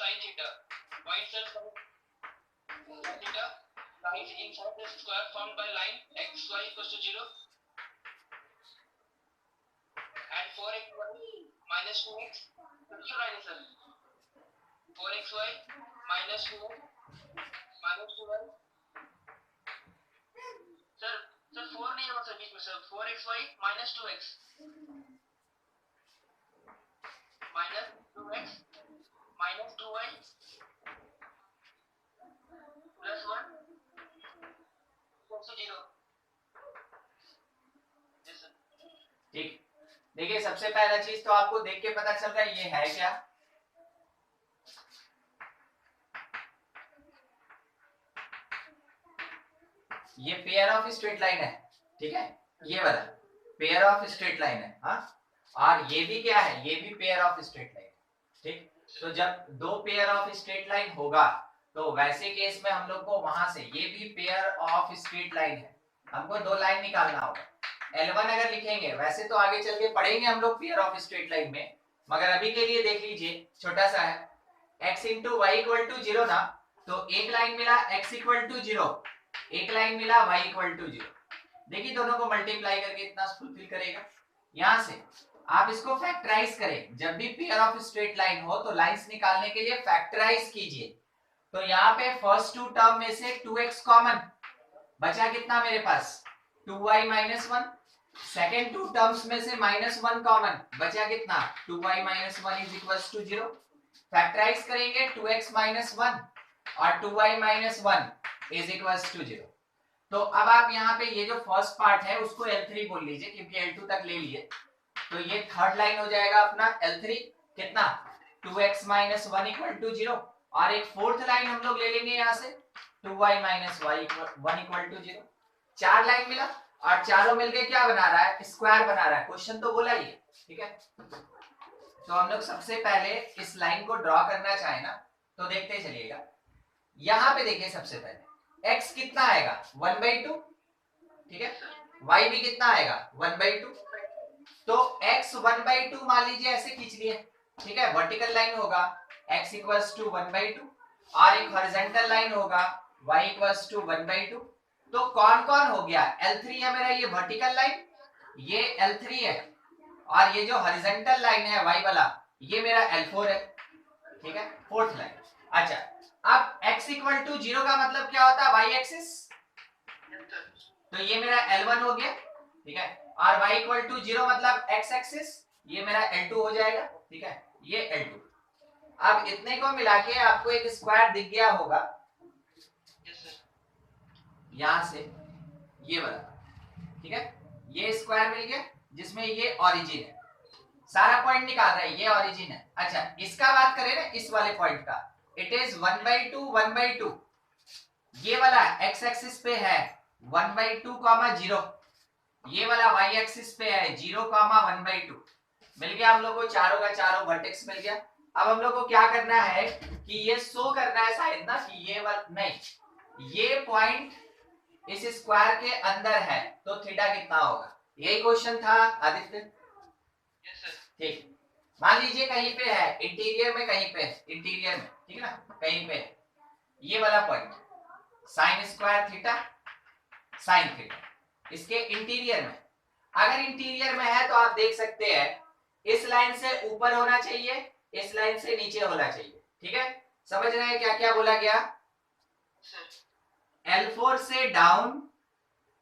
sin theta. Point sir sin theta lies inside the square formed by line xy equals to 0 and 4xy minus 2x. Which line is sir? 4xy minus 2x minus 2y. Sir 4 नहीं होगा sir बीच में sir 4xy minus 2x minus 2x minus 2y plus 1 equals to 0. Yes sir. ठीक, देखिए सबसे पहला चीज तो आपको देख के पता चल रहा है ये है क्या, ये पेयर ऑफ स्ट्रेट लाइन है, ठीक है, ये वाला पेयर ऑफ स्ट्रेट लाइन है, हाँ, और ये भी क्या है, ये भी पेयर ऑफ स्ट्रेट लाइन, ठीक। तो जब दो पेयर ऑफ स्ट्रेट लाइन होगा तो वैसे केस में हम लोग को वहां से ये भी पेयर ऑफ स्ट्रेट लाइन है, हमको दो लाइन निकालना होगा। L1 अगर लिखेंगे, वैसे तो आगे चल के पढ़ेंगे हम लोग पेयर ऑफ स्ट्रेट लाइन में, मगर अभी के लिए देख लीजिए छोटा सा है, x into Y equal to 0 ना, तो एक लाइन मिला x इक्वल टू 0, एक लाइन मिला y इक्वल टू 0। देखिए दोनों को मल्टीप्लाई करके इतना फुलफिल करेगा। यहां से आप इसको फैक्टराइज करें, जब भी पेयर ऑफ स्ट्रेट लाइन हो तो लाइंस निकालने के लिए फैक्टराइज कीजिए। तो यहाँ पे फर्स्ट टू टर्म में से 2x कॉमन बचा, कितना मेरे पास 2y minus 1, second two terms में से -1 कॉमन बचा, कितना 2y minus 1 is equals to 0। Factorise करेंगे 2x माइनस 1 और 2y minus 1 is equals to 0। तो अब आप यहाँ पे ये जो फर्स्ट पार्ट है उसको L3 बोल लीजिए, क्योंकि L2 तक ले लिए, तो ये थर्ड लाइन हो जाएगा अपना L3, कितना 2x माइनस 1 इक्वल टू 0, और एक फोर्थ लाइन हम लोग ले लेंगे यहाँ से 2y माइनस 1 इक्वल टू 0। चार लाइन मिला और चारों मिलके क्या बना रहा है, स्क्वायर बना रहा है, क्वेश्चन तो बोला ही, ठीक है। तो हम लोग सबसे पहले इस लाइन को ड्रॉ करना चाहे ना तो देखते चलिएगा। यहाँ पे देखिए सबसे पहले x कितना आएगा 1/2, ठीक है, y भी कितना आएगा 1/2, तो x 1/2 मान लीजिए ऐसे खींच लिए, ठीक है, वर्टिकल लाइन होगा x इक्वल्स टू 1/2 और एक हॉरिजॉन्टल लाइन होगा y इक्वल्स टू 1/2। तो कौन कौन हो गया, L3 है मेरा, ये वर्टिकल लाइन, ये L3 है, और ये जो हॉरिजॉन्टल लाइन है y वाला ये मेरा L4 है, ठीक है, फोर्थ लाइन। अच्छा, अब x इक्वल टू 0 का मतलब क्या होता है, y एक्सिस, तो ये मेरा L1 हो गया, ठीक है, और y इक्वल टू 0 मतलब x एक्सिस, ये मेरा L2 हो जाएगा, ठीक है, ये L2। अब इतने को मिला के आपको एक स्क्वायर दिख गया होगा, यहां से ये वाला, ठीक है, ये स्क्वायर मिल गया जिसमें ये ओरिजिन है, सारा पॉइंट निकाल रहा है, ये ओरिजिन है। अच्छा, इसका बात करें ना, इस वाले पॉइंट का, इट इज 1/2 1/2, ये वाला x एक्सिस पे है 1/2 0, ये वाला y एक्सिस पे है 0 1/2, मिल गया हम लोग को, चारों का चारों वर्टेक्स मिल गया। अब हम लोग को क्या करना है कि ये शो करना है शायद ना कि ये वाला नहीं, ये पॉइंट इस स्क्वायर के अंदर है, तो थीटा कितना होगा, यही क्वेश्चन था आदित्य। Yes sir. ठीक, मान लीजिए कहीं पे है इंटीरियर में, कहीं पे इंटीरियर में, ठीक है ना, कहीं पे ये वाला point sine square theta sine theta, इसके इंटीरियर में, अगर इंटीरियर में है तो आप देख सकते हैं इस लाइन से ऊपर होना चाहिए, इस लाइन से नीचे होना चाहिए, ठीक है, समझ रहे हैं क्या क्या बोला गया, L4 से डाउन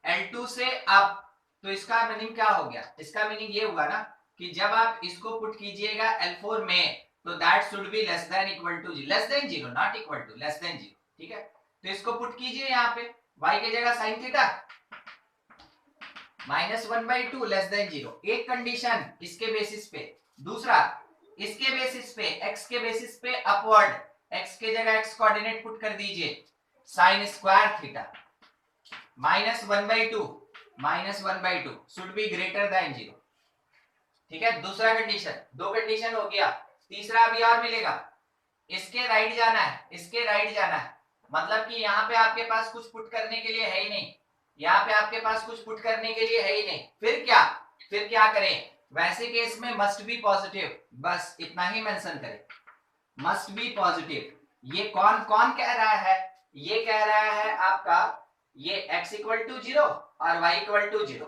L2 से अप, तो इसका मीनिंग क्या हो गया, इसका मीनिंग ये हुआ ना कि जब आप इसको पुट कीजिएगा L4 में तो that should be less than equal to less than 0, not equal to, less than 0, ठीक है। तो इसको पुट कीजिए यहाँ पे, y की जगह sin थीटा -1/2 लेस देन 0, एक कंडीशन इसके बेसिस पे, दूसरा इसके बेसिस पे, x के बेसिस पे अपवर्ड, x के जगह x कोऑर्डिनेट पुट कर दीजिए, sin square theta -1/2 should be greater than 0, ठीक है, दूसरा कंडीशन, दो कंडीशन हो गया, तीसरा अभी और मिलेगा, इसके राइट जाना है, इसके राइट जाना है, मतलब कि यहाँ पे आपके पास कुछ पुट करने के लिए है ही नहीं, यहाँ पे आपके पास कुछ पुट करने के लिए है ही नहीं, फिर क्या करें, वैसे केस में मस्ट बी पॉजिटिव, बस इतना ही मेंशन करें, मस्ट बी पॉजिटिव। ये कौन कौन कह रहा है? ये कह रहा है आपका ये x इक्वल टू 0 और y equal to 0।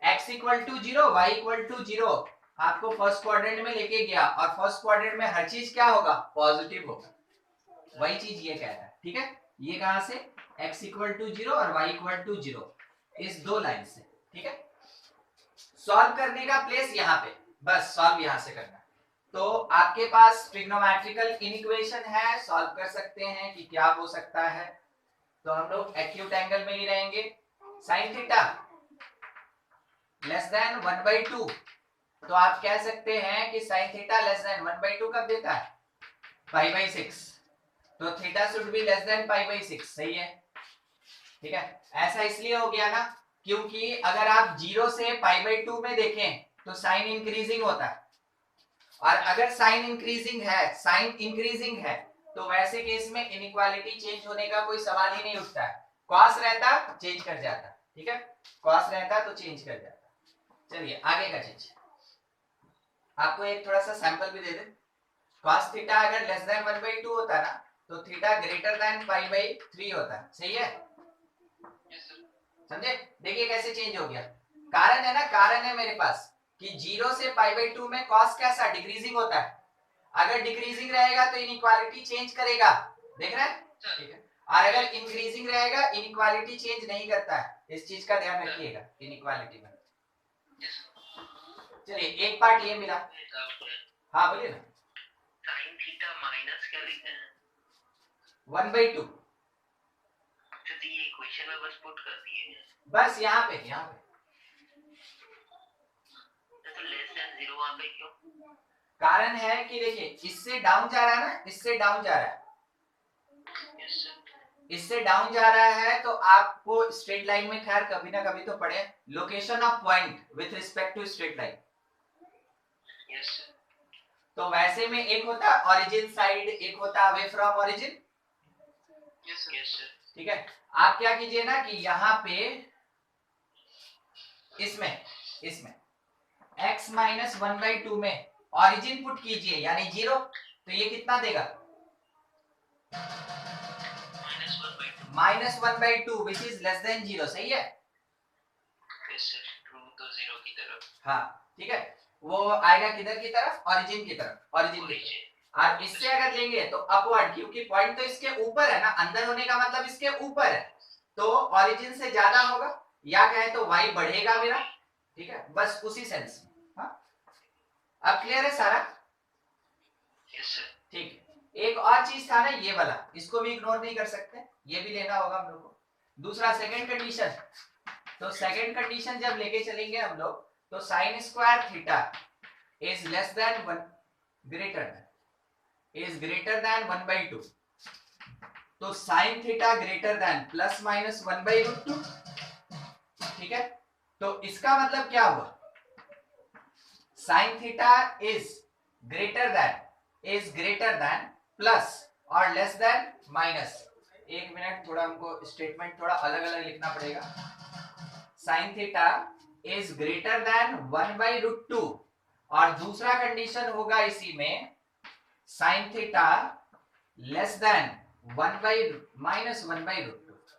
x equal to 0, y equal to 0 आपको फर्स्ट क्वाड्रेंट में लेके गया, और फर्स्ट क्वाड्रेंट में हर चीज क्या होगा? पॉजिटिव होगा। वही चीज ये कह रहा है, ठीक है। ये कहां से? x इक्वल टू 0 और y इक्वल टू 0, इस दो लाइन से, ठीक है। सॉल्व करने का प्लेस यहाँ पे, बस सॉल्व यहां से करना। तो आपके पास ट्रिग्नोमेट्रिकल इनइक्वेशन है, सॉल्व कर सकते हैं कि क्या हो सकता है। तो हम लोग एक्यूट एंगल में ही रहेंगे। साइन थीटा लेस देन 1/2, तो आप कह सकते हैं कि साइन थीटा लेस देन 1/2 कब देता है? π/6। तो theta should be less than π/6, सही है, ठीक है। ऐसा इसलिए हो गया ना क्योंकि अगर आप 0 से π/2 में देखें तो साइन इंक्रीजिंग होता है, और अगर साइन इंक्रीजिंग है तो वैसे केस में इनइक्वालिटी चेंज होने का कोई सवाल ही नहीं उठता है। कॉस रहता चेंज कर जाता, ठीक है, कॉस रहता तो चेंज कर जाता। चलिए आगे का चीज, आपको एक थोड़ा सा सैंपल भी दे दे। कॉस थीटा अगर लेस देन 1/2 होता ना तो थीटा ग्रेटर देन π/3 होता, सही है, समझे? देखिए कैसे चेंज हो गया। कारण है ना, कारण है मेरे पास कि 0 से π/2 में कॉस कैसा डिक्रीजिंग होता है। अगर डिक्रीजिंग रहेगा तो इनइक्वालिटी चेंज करेगा, देख रहे हैं, ठीक है। और अगर इंक्रीजिंग रहेगा इनइक्वालिटी चेंज नहीं करता है, इस चीज का ध्यान रखिएगा इनइक्वालिटी में। चलिए एक पार्ट ये मिला, हाँ बोलिए ना। साइन थीटा माइनस क्या लिखते हैं? 1/2। तो ये इक्वेशन में बस पुट कर दिए हैं, बस यहाँ पे तो लेस देन 0 वहां पे क्यों? कारण है कि देखिए इससे डाउन जा रहा है ना, इससे डाउन जा रहा है, यस सर, इससे डाउन जा रहा है, तो आपको स्ट्रेट लाइन में खैर कभी ना कभी तो पढ़े location of point with respect to straight line. Yes sir, तो वैसे में एक होता ओरिजिन साइड, एक होता away from origin, yes sir, ठीक है। आप क्या कीजिए ना कि यहाँ पे इसमें x माइनस 1/2 में ओरिजिन पुट कीजिए यानी 0, तो ये कितना देगा? -1/2 विच इज लेस देन 0, सही है। यस सर, ट्रू तो 0 की तरफ, हाँ ठीक है, वो आएगा किधर की तरफ? ओरिजिन की तरफ, ओरिजिन की तरफ। और इससे अगर लेंगे तो अपवर्ड, क्योंकि पॉइंट तो इसके ऊपर है ना, अंदर होने का मतलब इसके ऊपर है, तो ओरिजिन से ज्यादा होगा, या कहे तो y बढ़ेगा मेरा, ठीक है, बस उसी सेंस में। हाँ अब क्लियर है सारा? यस सर, ठीक है। एक और चीज था ना ये वाला, इसको भी इग्नोर नहीं कर सकते, ये भी लेना होगा हम लोग को। दूसरा सेकंड कंडीशन, तो सेकंड कंडीशन जब लेके चलेंगे हम लोग तो sine square theta is less than 1 greater than 1/2, तो sine theta greater than plus minus 1/√2, ठीक है। तो इसका मतलब क्या हुआ? Sine theta is greater than plus और लेस देन माइनस। एक मिनट, थोड़ा हमको स्टेटमेंट थोड़ा अलग अलग लिखना पड़ेगा। Sine theta is greater than 1/√2, और दूसरा कंडीशन होगा इसी में साइन थीटा लेस देन -1/√2,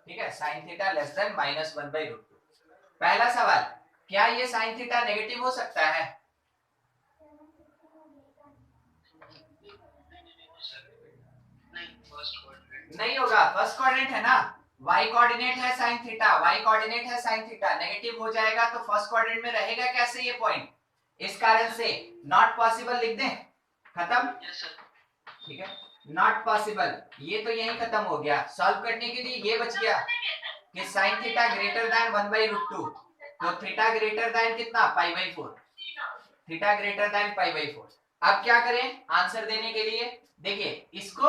ठीक है, साइन थीटा लेस देन -1/√2। पहला सवाल, क्या ये साइन थीटा नेगेटिव हो सकता है? नहीं होगा, फर्स्ट कोऑर्डिनेट है ना, y कोऑर्डिनेट है साइन थीटा, y कोऑर्डिनेट है साइन थीटा, नेगेटिव हो जाएगा तो फर्स्ट कोऑर्डिनेट में रहेगा कैसे ये पॉइंट? इस कारण से नॉट पॉसिबल लिख दें, खत्म, ठीक है, नॉट पॉसिबल, ये तो यही खत्म हो गया। सॉल्व करने के लिए ये बच गया कि साइन थीटा ग्रेटर देन 1/√2, तो थीटा ग्रेटर देन कितना? π/4, थीटा ग्रेटर देन π/4। अब क्या करें आंसर देने के लिए? देखिए इसको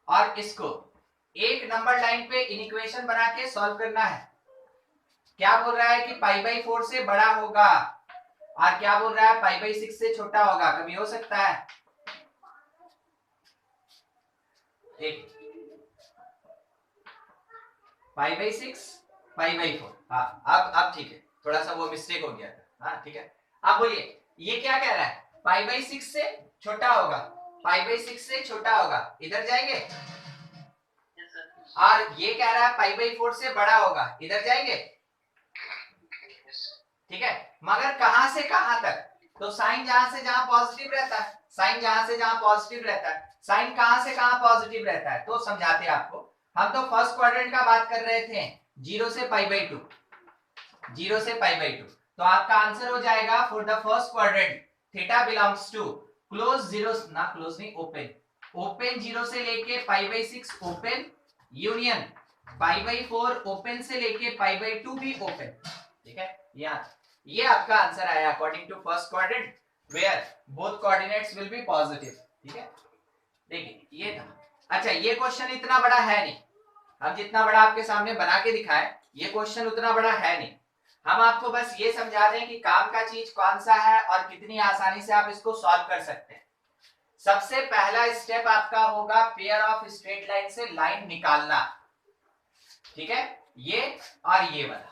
और इसको एक नंबर लाइन पे इक्वेशन बना के सॉल्व करना है। क्या बोल रहा है कि π/4 से बड़ा होगा, और क्या बोल रहा है π/6 से छोटा होगा, कभी हो सकता है? एक π/6 π/4, हाँ अब ठीक है, थोड़ा सा वो मिस्टेक हो गया था, हाँ ठीक है। अब बोलिए ये क्या कह रहा है? π/6 से छोटा होगा, पाई बाई 6 से छोटा होगा, इधर जाएंगे। Yes, sir. और ये कह रहा है पाई बाई 4 से बड़ा होगा, इधर जाएंगे। Yes. ठीक है, मगर कहां से कहां तक? तो साइन जहां से जहां पॉजिटिव रहता है, साइन जहां से जहां पॉजिटिव रहता है, साइन कहां से कहां पॉजिटिव रहता है, तो समझाते हैं आपको। हम तो फर्स्ट क्वाड्रेंट का बात कर रहे थे, 0 से पाई बाई 2, 0 से पाई बाई 2। तो आपका आंसर हो जाएगा for the first quadrant theta belongs to close 0, ना क्लोज नहीं, ओपन, ओपन 0 से लेके pi by 6 open, union pi by 4 open से लेके पाई बाई 2 भी ओपन। ठीक है, ये आपका आंसर आया according to first quadrant where both coordinates will be positive. ठीक है, देखिए ये था। अच्छा, ये क्वेश्चन इतना बड़ा है नहीं, हम जितना बड़ा आपके सामने बना के दिखाएं, ये क्वेश्चन उतना बड़ा है नहीं। हम आपको बस ये समझा दें कि काम का चीज कौन सा है और कितनी आसानी से आप इसको सॉल्व कर सकते हैं। सबसे पहला स्टेप आपका होगा पेयर ऑफ स्ट्रेट लाइन से लाइन निकालना। ठीक है, ये और ये वाला,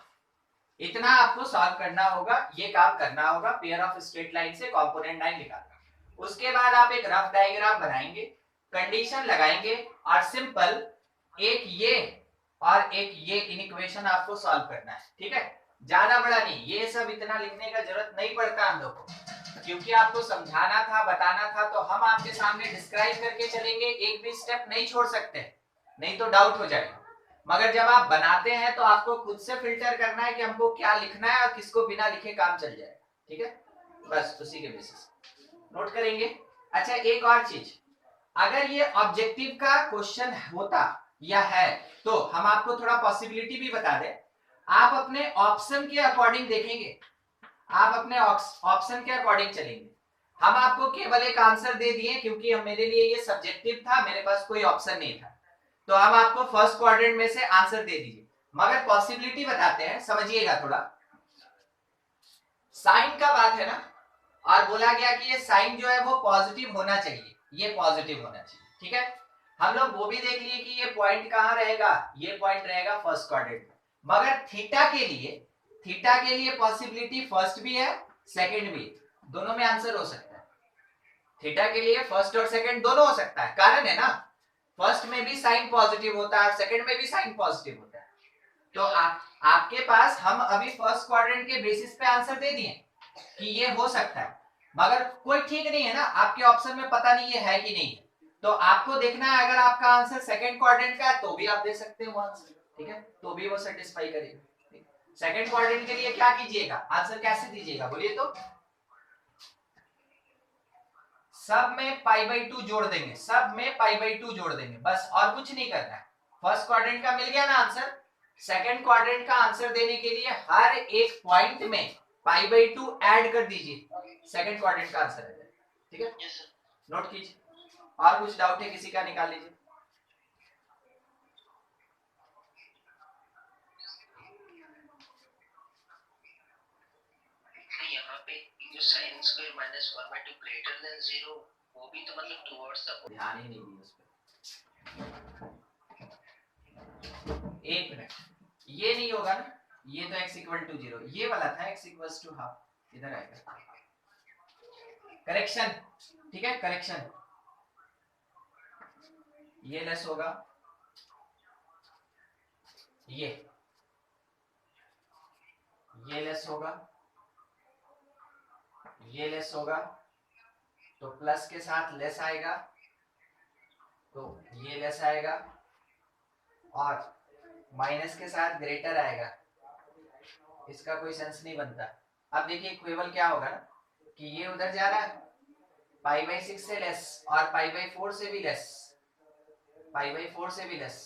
इतना आपको सॉल्व करना होगा, ये काम करना होगा, पेयर ऑफ स्ट्रेट लाइन से कंपोनेंट लाइन निकालना। उसके बाद आप एक रफ डायग्राम बनाएंगे, कंडीशन लगाएंगे और सिंपल एक ये और एक ये इक्वेशन आपको सॉल्व करना है। ठीक है, ज्यादा बड़ा नहीं, ये सब इतना लिखने का जरूरत नहीं पड़ता हम लोग को, क्योंकि आपको समझाना था, बताना था, तो हम आपके सामने डिस्क्राइब करके चलेंगे, एक भी स्टेप नहीं छोड़ सकते, नहीं तो डाउट हो जाएगा। मगर जब आप बनाते हैं तो आपको खुद से फिल्टर करना है कि हमको क्या लिखना है और किसको बिना लिखे काम चल जाएगा। ठीक है, बस उसी के बेसिस नोट करेंगे। अच्छा, एक और चीज, अगर ये ऑब्जेक्टिव का क्वेश्चन होता या है तो हम आपको थोड़ा पॉसिबिलिटी भी बता दें, आप अपने ऑप्शन के अकॉर्डिंग देखेंगे, आप अपने ऑप्शन के अकॉर्डिंग चलेंगे। हम आपको केवल एक आंसर दे दिए क्योंकि मेरे लिए ये सब्जेक्टिव था, मेरे पास कोई ऑप्शन नहीं था, तो हम आपको फर्स्ट क्वाड्रेंट में से आंसर दे दीजिए, मगर पॉसिबिलिटी बताते हैं, समझिएगा थोड़ा। साइन का बात है ना, और बोला गया कि ये साइन जो है वो पॉजिटिव होना चाहिए, ये पॉजिटिव होना चाहिए। ठीक है, हम लोग वो भी देख लिए कि ये पॉइंट कहां रहेगा, ये पॉइंट रहेगा फर्स्ट क्वाड्रेंट में, मगर थीटा के लिए पॉसिबिलिटी फर्स्ट भी है सेकंड भी, दोनों में आंसर हो सकता है। थीटा के लिए फर्स्ट और सेकंड दोनों हो सकता है, कारण है ना, फर्स्ट में भी साइन पॉजिटिव होता है और सेकंड में भी साइन पॉजिटिव होता है। तो आपके पास हम अभी फर्स्ट क्वाड्रेंट के बेसिस पे आंसर दे दिए कि ये हो सकता है, मगर कोई ठीक नहीं है ना, आपके ऑप्शन में पता नहीं ये है कि नहीं है, तो आपको देखना है, अगर आपका आंसर सेकंड क्वाड्रेंट का है तो भी आप दे सकते हो आंसर। ठीक है, तो भी वो सेटिस्फाई करेगा। सेकंड क्वाड्रेंट के लिए क्या कीजिएगा, आंसर कैसे दीजिएगा बोलिए तो? सब में पाई बाई 2 जोड़ देंगे, सब में पाई बाई 2 जोड़ देंगे, बस और कुछ नहीं करना है। फर्स्ट क्वाड्रेंट का मिल गया ना आंसर, सेकंड क्वाड्रेंट का आंसर देने के लिए हर एक पॉइंट में पाई बाई 2 ऐड कर दीजिए, सेकंड क्वाड्रेंट का आंसर आ जाएगा। ठीक है, Yes, sir. नोट कीजिए। और कुछ डाउट है किसी का, निकाल लीजिए। तो यहाँ पे जो sin square minus 1/2 greater than 0, वो भी तो मतलब towards the ध्यान ही नहीं दिया उस पर। एक मिनट, ये नहीं होगा ना, ये तो x इक्वल टू 0, ये वाला था x इक्वल्स टू हाफ, इधर आएगा करेक्शन। ठीक है, करेक्शन, ये लेस होगा, ये लेस होगा, ये लेस होगा, तो प्लस के साथ लेस आएगा, तो ये लेस आएगा, और माइनस के साथ ग्रेटर आएगा, इसका कोई सेंस नहीं बनता। अब देखिए इक्वेबल क्या होगा ना, कि ये उधर जा रहा है पाई बाई 6 से लेस और पाई बाई 4 से भी लेस, पाई बाई 4 से भी लेस,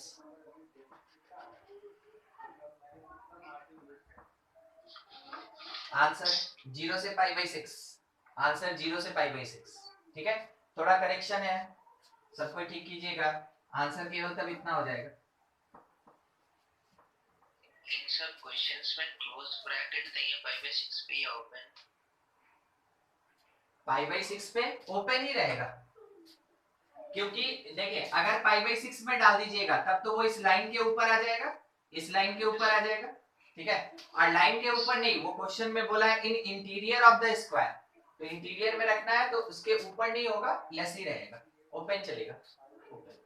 आंसर 0 से पाई बाई 6, आंसर 0 से पाई बाई 6। ठीक है, थोड़ा करेक्शन है, सबको ठीक कीजिएगा, आंसर केवल तब इतना हो जाएगा। इन सब क्वेश्चंस में क्लोज ब्रैकेट देंगे 5/6 पे या ओपन? पाई बाई 6 पे ओपन ही रहेगा, क्योंकि देखिए अगर पाई बाई 6 में डाल दीजिएगा तब तो वो इस लाइन के ऊपर आ जाएगा, इस लाइन के ऊपर आ जाएगा। ठीक है, और लाइन के ऊपर नहीं, वो क्वेश्चन में बोला है in interior of the square, तो इंटीरियर में रखना है तो उसके ऊपर नहीं होगा, लेस ही रहेगा। ओपन चलेगा, ओपन।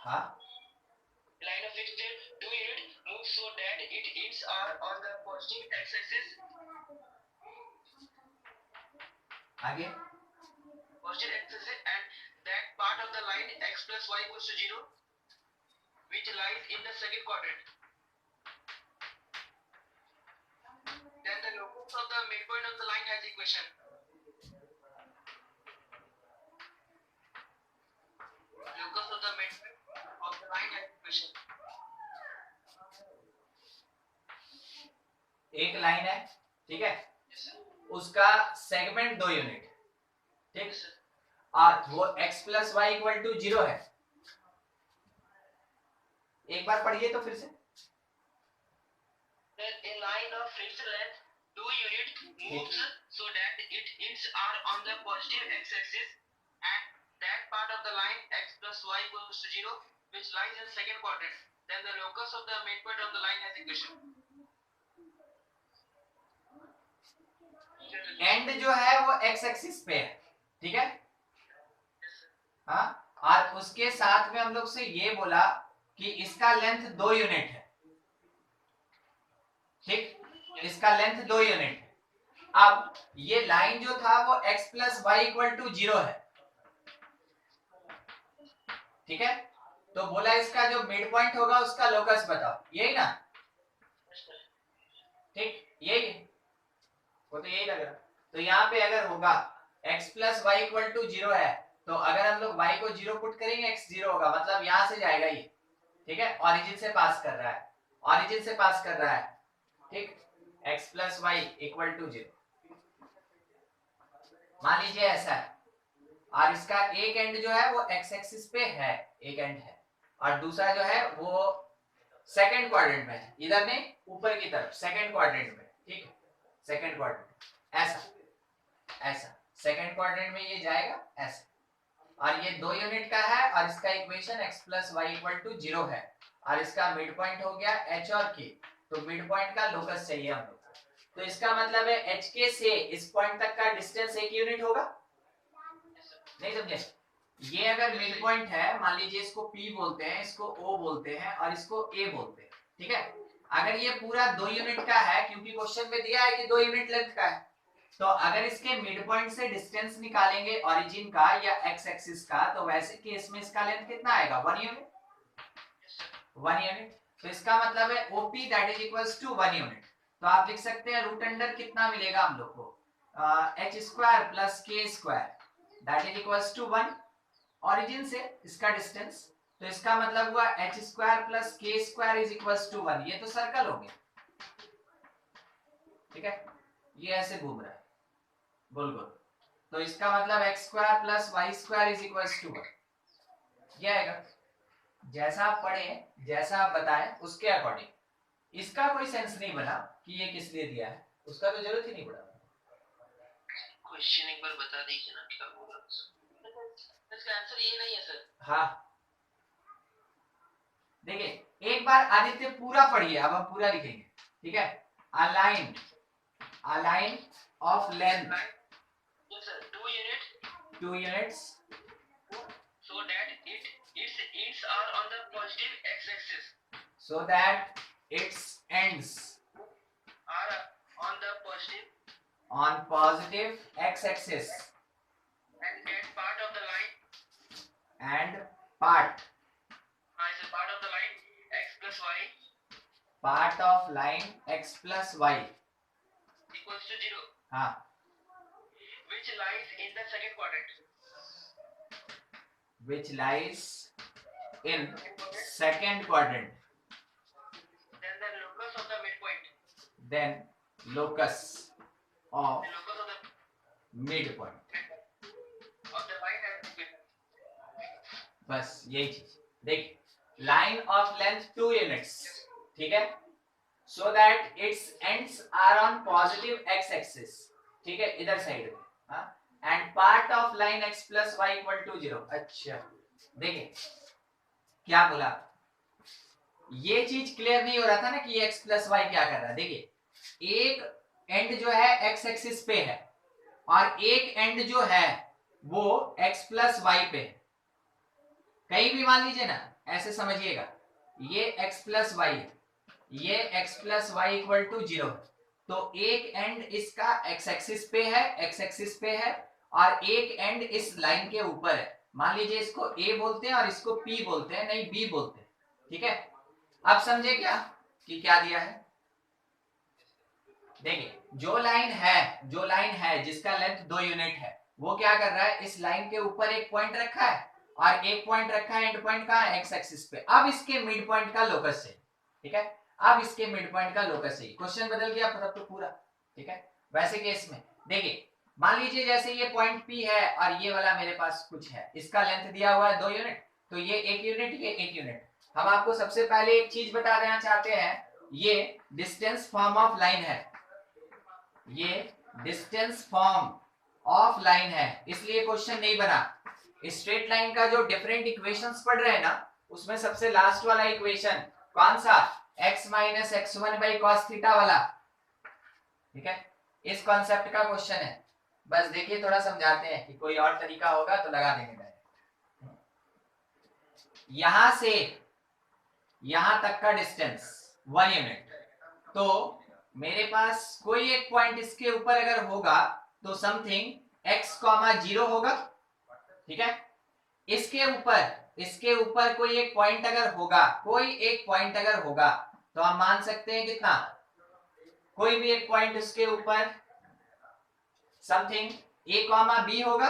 हाँ, line of fixed 2 unit move so that its ends are on the positive x-axis. आगे Positive x-axis and that part of the line x plus y equals to 0, which lies in the second quadrant. Then the locus of the midpoint of the line has equation. Locus of the midpoint of the line has equation. एक line है, ठीक है, Yes, sir. उसका segment 2 unit, ठीक, Yes, sir. और वो x plus y equal to 0 है। एक बार पढ़िए तो फिर से। Then a line of fixed length 2 unit moves so that its ends are on the positive x-axis and that part of the line x plus y equals to 0, which lies in second quadrant. Then the locus of the midpoint of the line has equation. And जो है वो x axis पे है, ठीक है, हाँ, और उसके साथ में हम लोग से ये बोला कि इसका लेंथ 2 यूनिट है, ठीक, इसका लेंथ 2 यूनिट है। अब ये लाइन जो था वो x plus y equal to 0 है, ठीक है, तो बोला इसका जो मिड पॉइंट होगा उसका लोकस बताओ, यही ना, ठीक, यही वो तो यही लग रहा। तो यहाँ पे अगर होगा x plus y equal to 0 है, तो अगर हम लोग y को 0 पुट करेंगे x 0 होगा, मतलब यहाँ से जाएगा ये, ठीक है, ओरिजिन से पास कर रहा है, ओरिजिन से पास कर रहा है, ठीक, x plus y equal to 0 मान लीजिए ऐसा है, और इसका एक एंड जो है वो x एक्सिस पे है, एक एंड है, और दूसरा जो है वो सेकंड क्वाड्रेंट में है, इधर नहीं ऊपर की तरफ सेकंड क्वाड्रेंट में, ठीक है, सेकंड क्वाड्रेंट ऐसा ऐसा सेकंड क्वाड्रेंट में ये जाएगा ऐसा, और ये 2 यूनिट का है और इसका equation x plus y equal to 0 है, और इसका मिड पॉइंट हो गया h और k, तो मिड पॉइंट का लोकस चाहिए हम लोग को। तो इसका मतलब है hk से इस पॉइंट तक का डिस्टेंस 1 यूनिट होगा, नहीं समझे? ये अगर मिड पॉइंट है, मान लीजिए इसको p बोलते हैं, इसको o बोलते हैं और इसको a बोलते हैं, ठीक है, अगर ये पूरा 2 यूनिट का है, क्योंकि क्वेश्चन में दिया है कि 2 यूनिट लेंथ का है, तो अगर इसके मिड पॉइंट से डिस्टेंस निकालेंगे ओरिजिन का या x एक्सिस का, तो वैसे केस में इसका लेंथ कितना आएगा 1 यूनिट, 1 यूनिट। तो इसका मतलब है OP that is equals to 1 unit. तो आप लिख सकते हैं रूट अंडर कितना मिलेगा हम लोग को, h square plus k square that is equals to 1, origin से इसका डिस्टेंस, तो इसका मतलब हुआ h square plus k square is equals to 1, ये तो सर्कल हो गया, ठीक है, ये ऐसे घूम रहा है गोल गोल, तो इसका मतलब x square plus Y square is equals to 1, ये आएगा। जैसा आप पढ़े, जैसा आप बताएं उसके अकॉर्डिंग, इसका कोई सेंस नहीं बना कि ये किस लिए दिया है, उसका तो जरूरत ही नहीं पड़ा। क्वेश्चन एक बार बता दीजिए ना क्या होगा। इसका आंसर ये नहीं है सर। हाँ, देखिए एक बार आदित्य पूरा पढ़िए, अब हम पूरा लिखेंगे, ठीक है, a line of length Yes sir, 2 units so that its ends are on the positive x-axis, so that its ends are on the positive on positive x-axis and that part of the line and part is a part of the line x plus y part of line x plus y equals to 0, हाँ, which lies in the second quadrant. which lies in second quadrant, Then the locus of the midpoint. then locus of The locus of the midpoint, of the line has been. बस यही चीज। देख, line of length 2 units, ठीक है, so that its ends are on positive x axis, ठीक है, इधर side में, हाँ, and part of line x plus y equal to 0। अच्छा देखिए, क्या बोला, ये चीज क्लियर नहीं हो रहा था ना कि x प्लस वाई क्या कर रहा है। देखिए एक एंड जो है x एक्सिस पे है और एक एंड जो है वो x प्लस वाई पे है। कहीं भी मान लीजिए ना, ऐसे समझिएगा, ये x प्लस वाई है, ये x plus y equal to 0, तो एक एंड इसका x एक्सिस पे है और एक एंड इस लाइन के ऊपर है। मान लीजिए इसको a बोलते हैं और इसको p बोलते हैं, नहीं b बोलते हैं, ठीक है। अब समझे क्या कि क्या दिया है। देखिए जो लाइन है जिसका लेंथ 2 यूनिट है, वो क्या कर रहा है, इस लाइन के ऊपर एक पॉइंट रखा है और एक पॉइंट रखा है, एंड पॉइंट कहां है, एक्स एक्सिस पे। अब इसके मिड पॉइंट का लोकस है, ठीक है, अब इसके मिड पॉइंट का लोकस है। क्वेश्चन बदल गया तब तो पूरा, ठीक है। वैसे केस में देखिए मान लीजिए जैसे ये पॉइंट P है और ये वाला मेरे पास कुछ है, इसका लेंथ दिया हुआ है 2 यूनिट, तो ये 1 यूनिट, ये 1 यूनिट। हम आपको सबसे पहले एक चीज बता देना चाहते हैं, ये डिस्टेंस फॉर्म ऑफ लाइन है, ये डिस्टेंस फॉर्म ऑफ लाइन है, इसलिए क्वेश्चन नहीं बना। स्ट्रेट लाइन का जो डिफरेंट इक्वेशंस पढ़ रहे हैं ना, उसमें सबसे लास्ट वाला इक्वेशन कौन सा, x minus x1 by cos theta वाला, ठीक है, इस कॉन्सेप्ट का क्वेश्चन है। बस देखिए थोड़ा समझाते हैं कि कोई और तरीका होगा तो लगा देंगे डायरेक्ट। यहां से यहां तक का डिस्टेंस 1 यूनिट, तो मेरे पास कोई एक पॉइंट इसके ऊपर अगर होगा तो समथिंग x, 0 होगा, ठीक है। इसके ऊपर कोई एक पॉइंट अगर होगा, तो हम मान सकते हैं कितना, कोई भी एक पॉइंट इसके ऊपर समथिंग a, b होगा।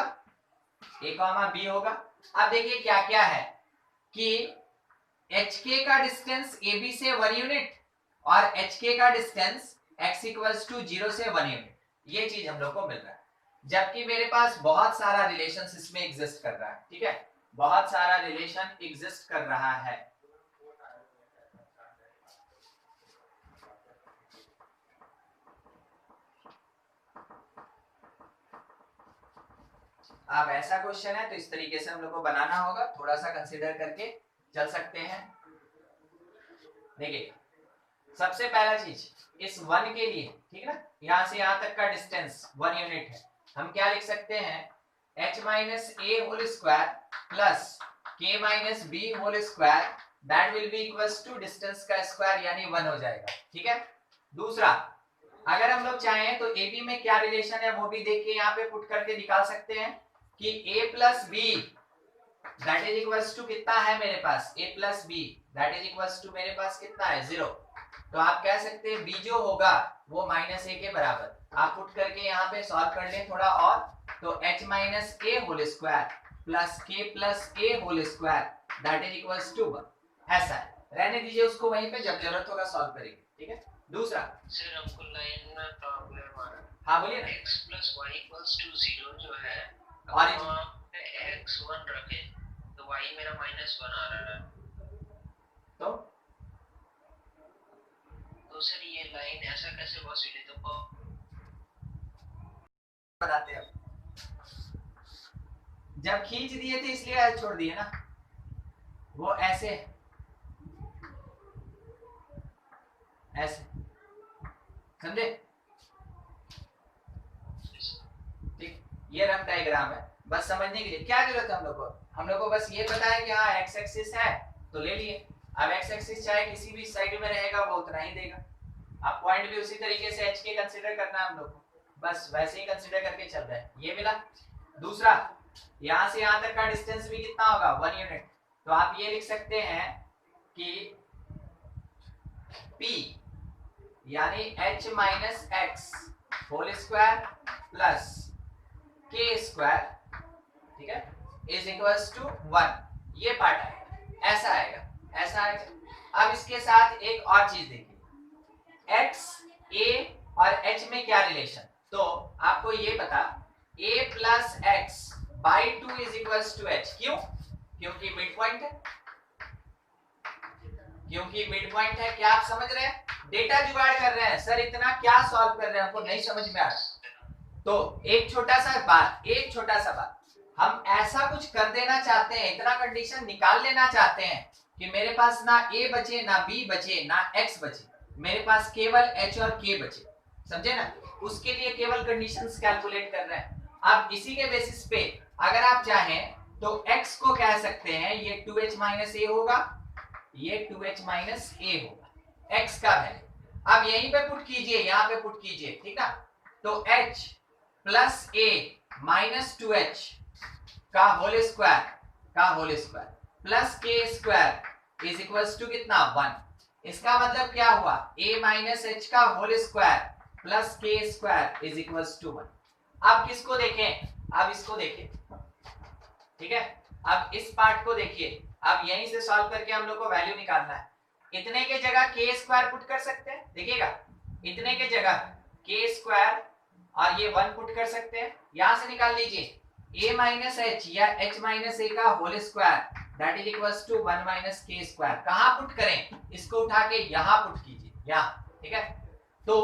अब देखिए क्या क्या है कि hk का डिस्टेंस ab से 1 यूनिट और hk का डिस्टेंस x इक्वल्स टू 0 से 1 यूनिट, ये चीज हम लोग को मिल रहा है। जबकि मेरे पास बहुत सारा रिलेशन इसमें एग्जिस्ट कर रहा है, ठीक है, बहुत सारा रिलेशन एग्जिस्ट कर रहा है। अब ऐसा क्वेश्चन है तो इस तरीके से हम लोग को बनाना होगा, थोड़ा सा कंसीडर करके चल सकते हैं। देखिए सबसे पहला चीज इस 1 के लिए, ठीक है ना, यहां से यहां तक का डिस्टेंस 1 यूनिट है, हम क्या लिख सकते हैं, h minus a whole square plus k minus b whole square, that will be equals to distance का स्क्वायर यानी 1 हो जाएगा, ठीक है। दूसरा, अगर हम लोग चाहें तो ab में क्या रिलेशन है वो भी देख के यहाँ पे पुट करके निकाल सकते हैं कि a plus b that is equals to कितना है मेरे पास, a plus b that is equals to मेरे पास कितना है, 0। तो आप कह सकते हैं b जो होगा वो माइनस a के बराबर, आप पुट करके यहाँ पे सॉल्व कर लें थोड़ा और, तो h minus a whole square plus k plus a whole square that is equals to 1, ऐसा है। रहने दीजिए उसको वहीं पे, जब जरूरत होगा सॉल्व करेंगे, ठीक है। दूसरा सर हमको लाइन में प्रॉब्लम आ रहा है। हाँ बोलिए ना। x plus y equals to 0 जो है, और अब वहाँ पे x1 रखे तो y मेरा -1 आ रहा है, तो सर ये लाइन ऐसा कैसे पॉसिबल है, तो बताते हैं। जब खींच दिए थे इसलिए आज छोड़ दिए ना, वो ऐसे ऐसे, समझे, ठीक। ये रफ डायग्राम है, बस समझने के लिए क्या जरूरत है हम लोग को बस ये पता है कि हाँ एक्स एक्सिस है तो ले लिए। अब एक्स एक्सिस चाहे किसी भी साइड में रहेगा वो उतना ही देगा, अब पॉइंट भी उसी तरीके से एच के कंसीडर करना है हम लोग को, बस वैसे ही कंसीडर करके चल रहा है, ये मिला। दूसरा, यहां से यहां तक का डिस्टेंस भी कितना होगा, 1 यूनिट, तो आप ये लिख सकते हैं कि P यानी h minus x whole square plus k square, ठीक है, इज इक्वल्स टू 1, ये पार्ट आएगा, ऐसा आएगा। अब इसके साथ एक और चीज देखिए, x, a और h में क्या रिलेशन, तो आपको ये पता a plus x by 2 is equals to h, क्यों, क्योंकि मिड पॉइंट है, क्या आप समझ रहे हैं, डेटा जुगाड़ कर रहे हैं सर, इतना क्या सॉल्व कर रहे हैं हमको नहीं समझ में आ रहा। तो एक छोटा सा बात, हम ऐसा कुछ कर देना चाहते हैं, इतना कंडीशन निकाल लेना चाहते हैं कि मेरे पास ना a बचे, ना b बचे, ना x बचे, मेरे पास केवल h और k बचे, समझे ना? उसके लिए केवल कंडीशंस कैलकुलेट कर रहे हैं। अब इसी के बेसिस पे अगर आप चाहें तो x को कह सकते हैं ये 2h माइनस a होगा, ये 2h माइनस a होगा, x का वैल्यू। अब यहीं पे पुट कीजिए, यहाँ पे पुट कीजिए, ठीक है? तो h plus a minus 2h का whole square plus k square is equals to कितना 1। इसका मतलब क्या हुआ, a माइनस h का whole square plus k square is equals to 1। अब किसको देखें, अब इसको देखें, ठीक है? अब इस पार्ट को देखिए, अब यहीं से सॉल्व करके हम लोग को वैल्यू निकालना है। इतने के जगह k स्क्वायर पुट कर सकते हैं, देखिएगा, इतने के जगह k स्क्वायर और ये 1 पुट कर सकते हैं। यहां से निकाल लीजिए a माइनस h या h माइनस a का whole square that is equals to 1 minus k square. कहां पुट करें, इसको उठा के यहां पुट कीजिए, यहां, ठीक है? तो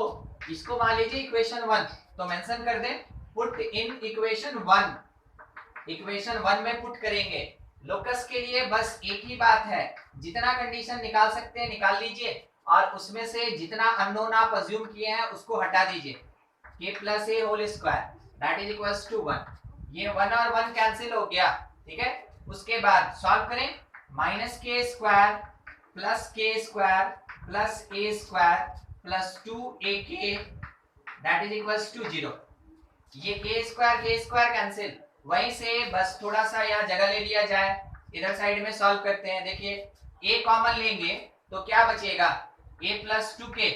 इसको मान लीजिए इक्वेशन 1, तो मेंशन कर दें पुट इन इक्वेशन 1। इक्वेशन 1 में पुट करेंगे। लोकस के लिए बस एक ही बात है, जितना कंडीशन निकाल सकते हैं निकाल लीजिए और उसमें से जितना अननोन आप अज्यूम किए हैं उसको हटा दीजिए। k plus a whole square that is equals to 1। ये 1 और 1 कैंसिल हो गया, ठीक है? उसके बाद सॉल्व करें, minus k square plus k square plus a square plus 2ak that is equals to 0। ये k स्क्वायर कैंसिल, वहीं से बस थोड़ा सा यहाँ जगह ले लिया जाए, इधर साइड में सॉल्व करते हैं। देखिए a कॉमन लेंगे तो क्या बचेगा, a plus 2k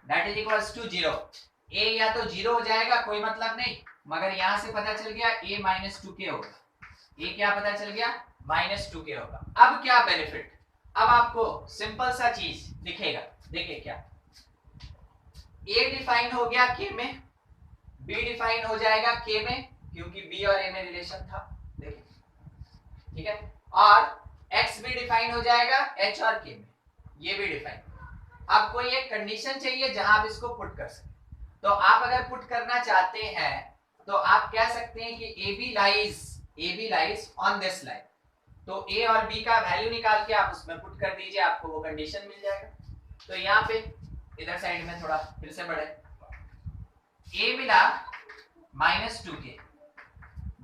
that is equals to 0। a या तो 0 हो जाएगा कोई मतलब नहीं, मगर यहां से पता चल गया a माइनस 2k होगा। a क्या पता चल गया, माइनस 2k होगा। अब क्या बेनिफिट, अब आपको सिंपल सा चीज दिखेगा, देखिए क्या, a डिफाइन हो गया k में, b डिफाइन हो जाएगा k में क्योंकि b और a में रिलेशन था, देखिए, ठीक है? और x भी डिफाइन हो जाएगा h और k में, ये भी डिफाइन। अब कोई एक कंडीशन चाहिए जहां आप इसको पुट कर सकें, तो आप अगर पुट करना चाहते हैं तो आप कह सकते हैं कि AB lies on this line. तो A और B का वैल्यू निकाल के आप उसमें पुट कर दीजिए, आपको वो कंडीशन मिल जाएगा। तो यहाँ पे इधर साइड में थोड़ा फिर से बढ़े, A मिला माइनस 2k,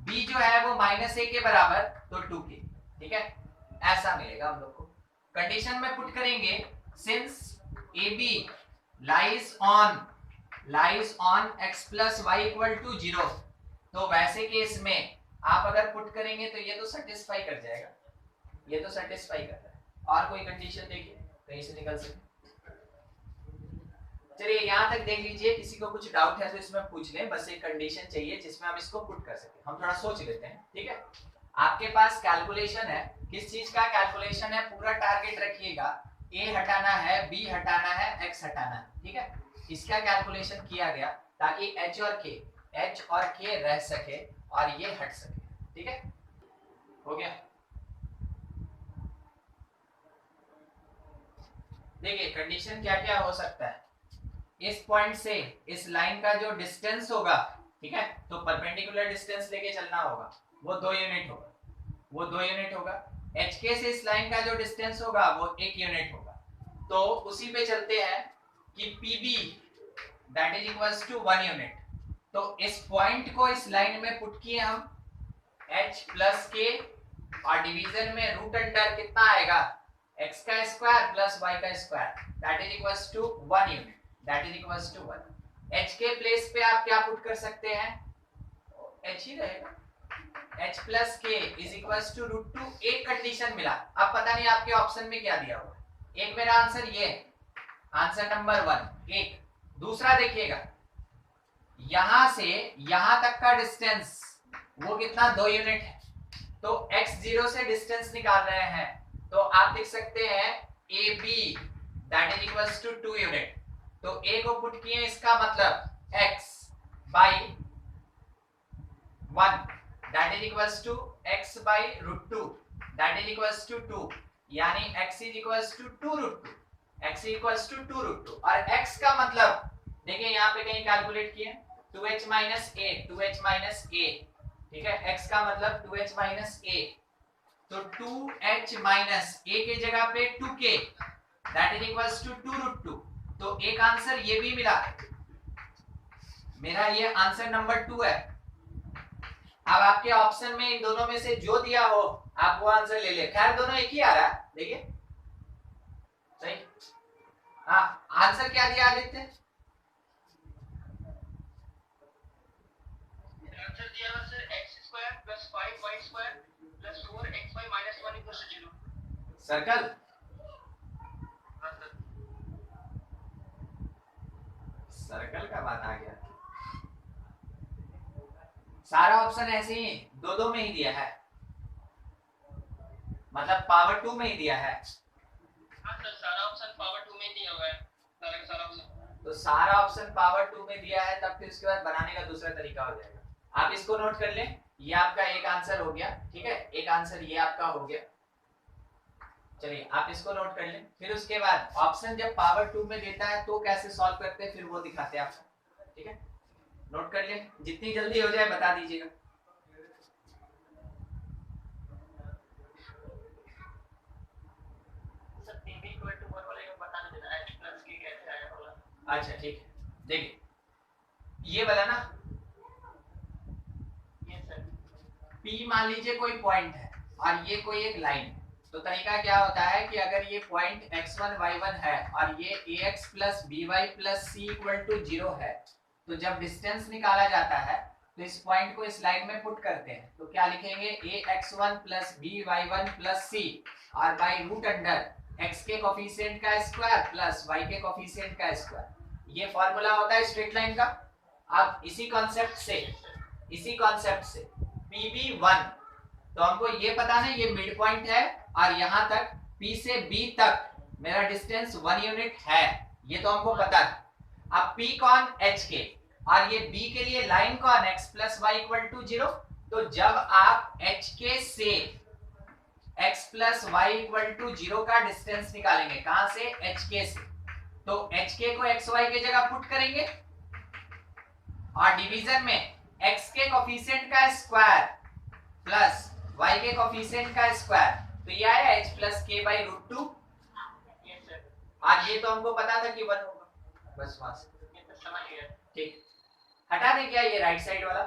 B जो है वो माइनस a के बराबर तो 2k, ठीक है? ऐसा मिलेगा हम लोग को। कंडीशन में पुट करेंगे, since AB lies on x plus y equal to 0, तो वैसे केस में आप अगर पुट करेंगे तो ये तो सेटिस्फाई कर जाएगा, ये तो सेटिस्फाई कर रहा है। और कोई कंडीशन देखिए कहीं से निकल सके। चलिए यहाँ तक देख लीजिए, किसी को कुछ डाउट है तो इसमें पूछ लें, बस एक कंडीशन चाहिए जिसमें हम इसको पुट कर सके। हम थोड़ा सोच लेते हैं, ठीक है? आपके पास कैलकुलेशन है, किस चीज का कैलकुलेशन है, पूरा टारगेट रखिएगा, a हटाना है, b हटाना है, x हटाना है, ठीक है? इसका कैलकुलेशन किया गया ताकि h और k रह सके और ये हट सके, ठीक है? हो गया? देखिए कंडीशन क्या क्या हो सकता है, इस पॉइंट से इस लाइन का जो डिस्टेंस होगा, ठीक है, तो परपेंडिकुलर डिस्टेंस लेके चलना होगा, वो 2 यूनिट होगा। HK से इस लाइन का जो डिस्टेंस होगा वो 1 यूनिट होगा। तो उसी पे चलते हैं कि PB that is equals to 1 unit. तो इस पॉइंट को इस लाइन में पुट किए हम, h प्लस k और डिवीजन में रूट अंडर कितना आएगा, x का स्क्वायर प्लस y का square that is equals to 1 unit, that is equals to 1। h के प्लेस पे आप क्या पुट कर सकते हैं, h ही रहेगा, h plus k is equals to root 2। एक कंडीशन मिला, अब पता नहीं आपके ऑप्शन में क्या दिया हुआ, एक मेरा आंसर ये, आंसर नंबर 1 एक। दूसरा देखिएगा, यहां से यहां तक का डिस्टेंस वो कितना, 2 यूनिट है। तो x0 से डिस्टेंस निकाल रहे हैं, तो आप लिख सकते हैं AB that is equals to 2 unit. तो a को पुट किए, इसका मतलब x by 1 that is equals to x by root 2 that is equals to 2, यानी x is equals to 2 root 2, x equals to 2 root 2। और x का मतलब देखिए यहाँ पे कहीं कैलकुलेट किए, 2h माइनस a, ठीक है? x का मतलब 2h माइनस a तो 2h माइनस a के जगह पे 2k that is equals to 2√2। तो एक आंसर ये भी मिला, मेरा ये आंसर नंबर 2 है। अब आपके ऑप्शन में इन दोनों में से जो दिया हो आप वो आंसर ले ले। खैर दोनों एक ही आ रहा है, देखिए सही। हाँ, आंसर क्या दिया आदित्य? आंसर दिया है sir x² + 5y² + 4xy - 1 = 0। Circle हाँ सर। सर्कल का बात आ गया। सारा ऑप्शन ऐसे ही दो दो में ही दिया है, मतलब पावर 2 में ही दिया है। हाँ सर, सारा ऑप्शन पावर 2 में दिया हुआ है, सारा ऑप्शन। तो सारा ऑप्शन पावर 2 में दिया है, तब फिर उसके बाद बनाने का दूसरा तरीका हो जाएगा। आप इसको नोट कर लें, ये आपका एक आंसर हो गया, ठीक है, एक आंसर ये आपका हो गया। चलिए आप इसको नोट कर लें। फिर उसके बाद ऑप्शन जब पावर 2 में देता है तो कैसे सॉल्व करते हैं फिर वो दिखाते हैं आपको, ठीक है। नोट कर लें, जितनी जल्दी हो जाए बता दीजिएगा। सर pb = 1 वाले को बताने देना, h + k कैसे आया होगा। अच्छा ठीक है, देखिए ये वाला ना, ये सर P मान लीजिए कोई पॉइंट है और ये कोई एक लाइन है। तो तरीका क्या होता है कि अगर ये पॉइंट x1 y1 है और ये ax + by + c = 0 है, तो जब डिस्टेंस निकाला जाता है तो इस पॉइंट को इस लाइन में पुट करते हैं। तो क्या लिखेंगे, ax1 + by1 + c और बाय रूट अंडर x के कोफिशिएंट का स्क्वायर प्लस y के कोफिशिएंट का स्क्वायर। ये फॉर्मूला होता है स्ट्रेट लाइन का। अब इसी कॉन्सेप्ट से PB1, तो हमको ये पता नहीं ये मिड पॉइंट है और यहां तक P से B तक मेरा डिस्टेंस 1 यूनिट है, ये तो हमको पता है। अब P कौन, H के, और ये B के लिए लाइन कौन, x + y = 0। तो जब आप H के से x + y = 0 का डिस्टेंस निकालेंगे, कहां से, H के से, तो H के को xy के जगह पुट करेंगे और डिवीजन में x के कोफिशिएंट का स्क्वायर प्लस y के कोफिशिएंट का स्क्वायर, तो ये आया h + k/√2। ये सर आज ये तो हमको पता था कि 1 होगा, बस वहां से ये तो समझ गया। ठीक। हटा दें क्या ये राइट साइड वाला,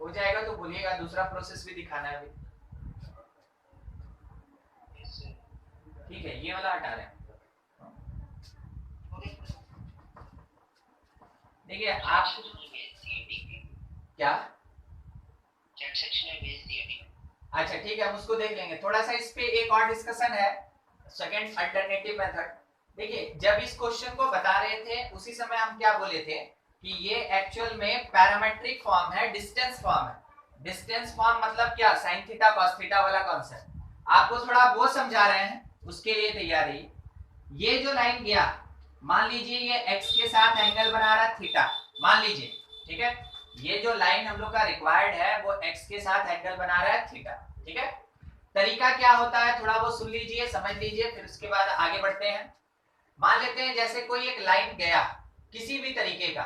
हो जाएगा तो बोलिएगा, दूसरा प्रोसेस भी दिखाना है अभी। ठीक है, ये वाला हटा रहे हैं। देखिए आप क्या, चैट सेक्शन में भेज दिया। अच्छा ठीक है, हम उसको देख लेंगे। थोड़ा सा इस पे एक और डिस्कशन है, सेकंड अल्टरनेटिव मेथड। देखिए जब इस क्वेश्चन को बता रहे थे उसी समय हम क्या बोले थे कि ये एक्चुअल में पैरामेट्रिक फॉर्म है, डिस्टेंस फॉर्म है। डिस्टेंस फॉर्म मतलब क्या, sin थीटा cos थीटा वाला कॉन्सेप्ट। आपको थोड़ा वो समझा रहे हैं, उसके लिए तैयार रहिए। ये जो लाइन गया, मान लीजिए ये x के साथ एंगल बना रहा है थीटा, मान लीजिए, ठीक है। ये जो लाइन हम लोग का रिक्वायर्ड है वो x के साथ एंगल बना रहा है थीटा, ठीक है। तरीका क्या होता है थोड़ा वो सुन लीजिए, समझ लीजिए, फिर उसके बाद आगे बढ़ते हैं। मान लेते हैं जैसे कोई एक लाइन गया, किसी भी तरीके का,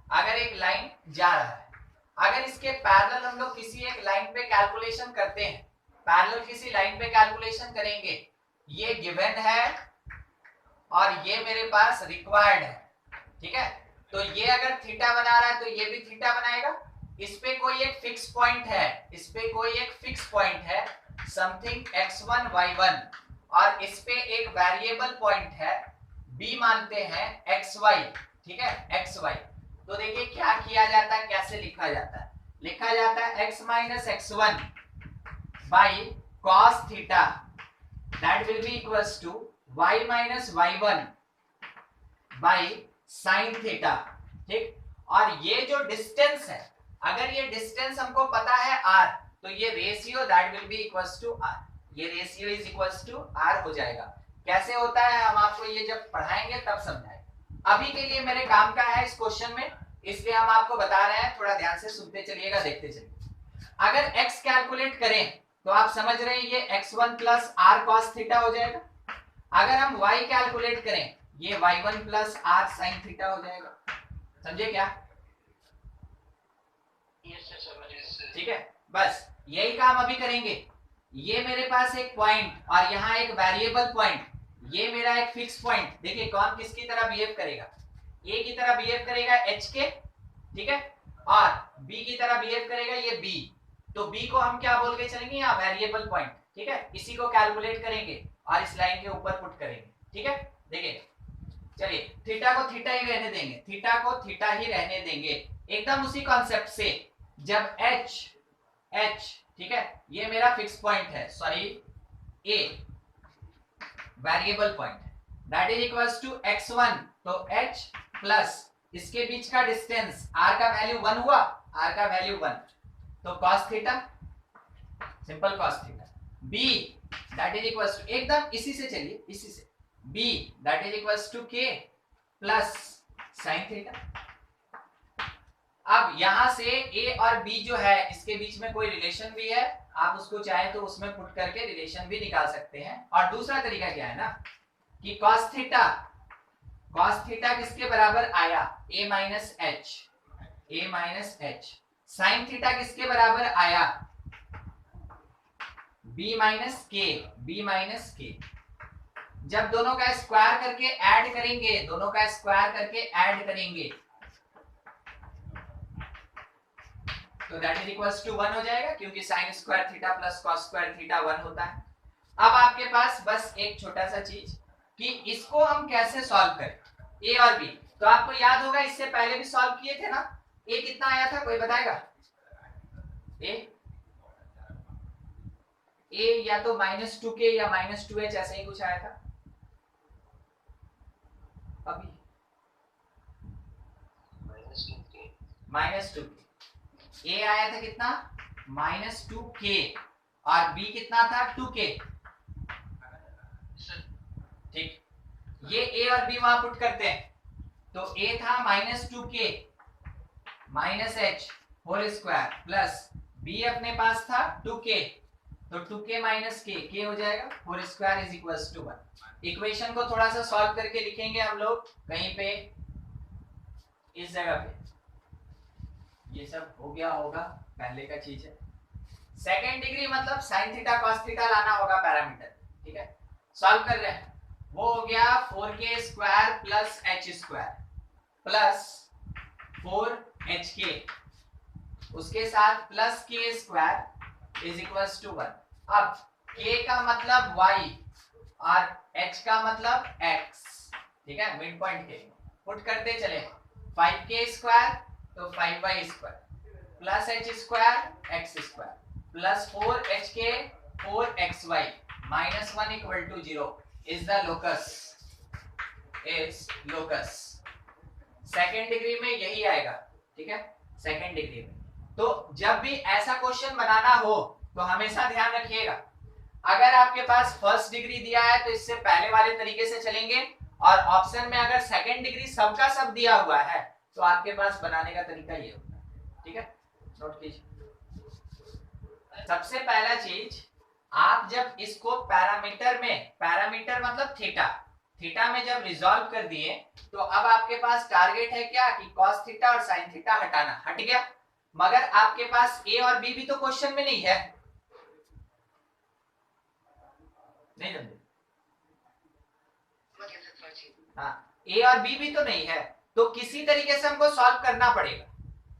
अगर एक लाइन जा रहा है, अगर इसके पैरेलल हम लोग किसी एक लाइन पे कैलकुलेशन करते हैं, पैरेलल किसी लाइन पे कैलकुलेशन करेंगे, ये गिवन है और ये मेरे पास रिक्वायर्ड है, ठीक है। तो ये अगर थीटा बना रहा है तो ये भी थीटा बनाएगा। इस पे कोई एक फिक्स पॉइंट है, इस पे कोई एक फिक्स पॉइंट है समथिंग x1 y1, और इस पे एक वेरिएबल पॉइंट है b मानते हैं xy, ठीक है, xy। तो देखिए क्या किया जाता है, कैसे लिखा जाता है, लिखा जाता है x - x1 by cos theta that will be equals to y - y1 by sin theta, ठीक। और ये जो डिस्टेंस है, अगर ये डिस्टेंस हमको पता है r, तो ये ratio that will be equals to r, ये ratio is equals to r हो जाएगा। कैसे होता है हम आपको ये जब पढ़ाएंगे तब समझाएंगे। अभी के लिए मेरे काम का है इस क्वेश्चन में, इसलिए हम आपको बता रहे हैं, थोड़ा ध्यान से सुनते चलिएगा, देखते चलिए। अगर x कैलकुलेट करें तो आप समझ रहे हैं ये x1 + r cos थीटा हो जाएगा। अगर हम y कैलकुलेट करें, ये y1 + r sin थीटा हो जाएगा। समझे क्या, यस सर। ठीक है, बस यही काम अभी करेंगे। ये मेरे पास एक पॉइंट और यहाँ एक वेरिएबल पॉइंट, ये मेरा एक फिक्स पॉइंट। देखिए कौन किसकी तरह बिहेव करेगा, ए की तरह बिहेव करेगा एच के, ठीक है, और बी की तरह बिहेव करेगा ये बी। तो बी को हम क्या बोल के चलेंगे, यहाँ वेरिएबल पॉइंट, ठीक है। इसी को कैलकुलेट करेंगे और इस लाइन के ऊपर पुट करेंगे, ठीक है। देखिए चलिए, थीटा को थीटा ही रहने देंगे, थीटा को थीटा ही रहने देंगे, एकदम उसी कॉन्सेप्ट से। जब एच ठीक है, ये मेरा फिक्स पॉइंट है, sorry a variable point, that is equals to x1, तो h प्लस इसके बीच का डिस्टेंस r का वैल्यू 1 हुआ, r का वैल्यू 1, तो cos theta, simple cos theta, b that is equals to, एकदम इसी से चलिए, इसी से, b that is equals to k plus sin theta. अब यहां से a और b जो है इसके बीच में कोई रिलेशन भी है, आप उसको चाहे तो उसमें पुट करके रिलेशन भी निकाल सकते हैं। और दूसरा तरीका क्या है ना कि cos थीटा किसके बराबर आया, a minus H, sin theta किसके बराबर आया, b माइनस के। जब दोनों का स्क्वायर करके ऐड करेंगे, दोनों का स्क्वायर करके ऐड करेंगे, तो दैट इज इक्वल्स टू 1 हो जाएगा, क्योंकि sin square theta plus cos square theta 1 होता है। अब आपके पास बस एक छोटा सा चीज कि इसको हम कैसे सॉल्व करें, a और b। तो आपको याद होगा इससे पहले भी सॉल्व किए थे ना, a कितना आया था, कोई बताएगा, a या तो -2k या -2h ऐसे ही कुछ आया था अभी, -2k, a आया था कितना, -2k, और b कितना था, 2k, ठीक। ये a और b वहां पुट करते हैं, तो a था -2k minus h whole square plus b अपने पास था 2k, तो 2k माइनस k हो जाएगा, whole square is equals to 1। Equation को थोड़ा सा सॉल्व करके लिखेंगे हम लोग कहीं पे इस जगह पे, ये सब हो गया होगा, पहले का चीज है। सेकेंड डिग्री मतलब sin थीटा cos थीटा लाना होगा पैरामीटर, ठीक है। सॉल्व कर रहे हैं, वो हो गया 4k square plus h square plus 4hk, उसके साथ plus k square is equals to 1। अब k का मतलब y और h का मतलब x, ठीक है, मिड पॉइंट के पुट करते चले, 5k स्क्वायर तो 5y square plus h square x square plus 4hk 4xy minus 1 equal to 0 is the locus. Second degree में यही आएगा, ठीक है, सेकेंड डिग्री में। तो जब भी ऐसा क्वेश्चन बनाना हो तो हमेशा ध्यान रखिएगा, अगर आपके पास फर्स्ट डिग्री दिया है तो इससे पहले वाले तरीके से चलेंगे, और ऑप्शन में अगर सेकेंड डिग्री सबका सब दिया हुआ है तो आपके पास बनाने का तरीका ये होता है, ठीक है, नोट कीजिए। सबसे पहला चीज, आप जब इसको पैरामीटर मतलब थीटा में जब रिजॉल्व कर दिए, तो अब आपके पास टारगेट है क्या कि cos थीटा और sin थीटा हटाना, हट गया। मगर आपके पास a और b भी तो क्वेश्चन में नहीं है, नहीं समझे, हाँ, a और b भी तो नहीं है, तो किसी तरीके से हमको सॉल्व करना पड़ेगा,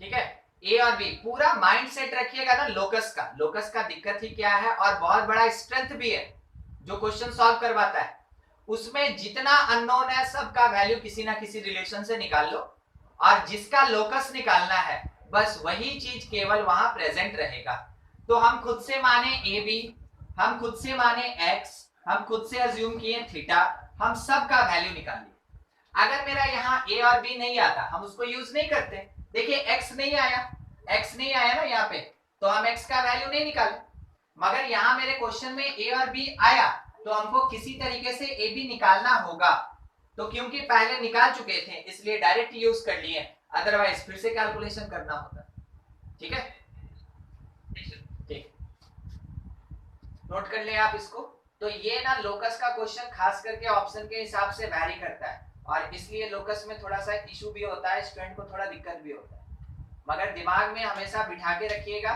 ठीक है। a और b पूरा माइंड सेट रखिएगा ना, लोकस का दिक्कत ही क्या है, और बहुत बड़ा स्ट्रेंथ भी है जो क्वेश्चन सॉल्व करवाता है। उसमें जितना अननोन है सबका वैल्यू किसी ना किसी रिलेशन से निकाल लो, और जिसका लोकस निकालना है बस वही चीज केवल वहां प्रेजेंट रहेगा। तो हम खुद से माने ए बी, हम खुद से माने x, हम खुद से अज्यूम किए थीटा, हम सब का वैल्यू निकाल लिए। अगर मेरा यहाँ a और b नहीं आता, हम उसको यूज नहीं करते, देखिए x नहीं आया ना यहाँ पे, तो हम x का वैल्यू नहीं निकाले। मगर यहाँ मेरे क्वेश्चन में a और b आया, तो हमको किसी तरीके से a b निकालना होगा, तो क्योंकि पहले निकाल चुके थे इसलिए डायरेक्ट यूज कर लिए, अदरवाइज फिर से कैलकुलेशन करना होता, ठीक है, ठीक, नोट कर ले आप इसको। तो ये ना लोकस का क्वेश्चन खास करके ऑप्शन के हिसाब से वैरी करता है, और इसलिए लोकस में थोड़ा सा इशू भी होता है, स्टूडेंट को थोड़ा दिक्कत भी होता है, मगर दिमाग में हमेशा बिठा के रखिएगा,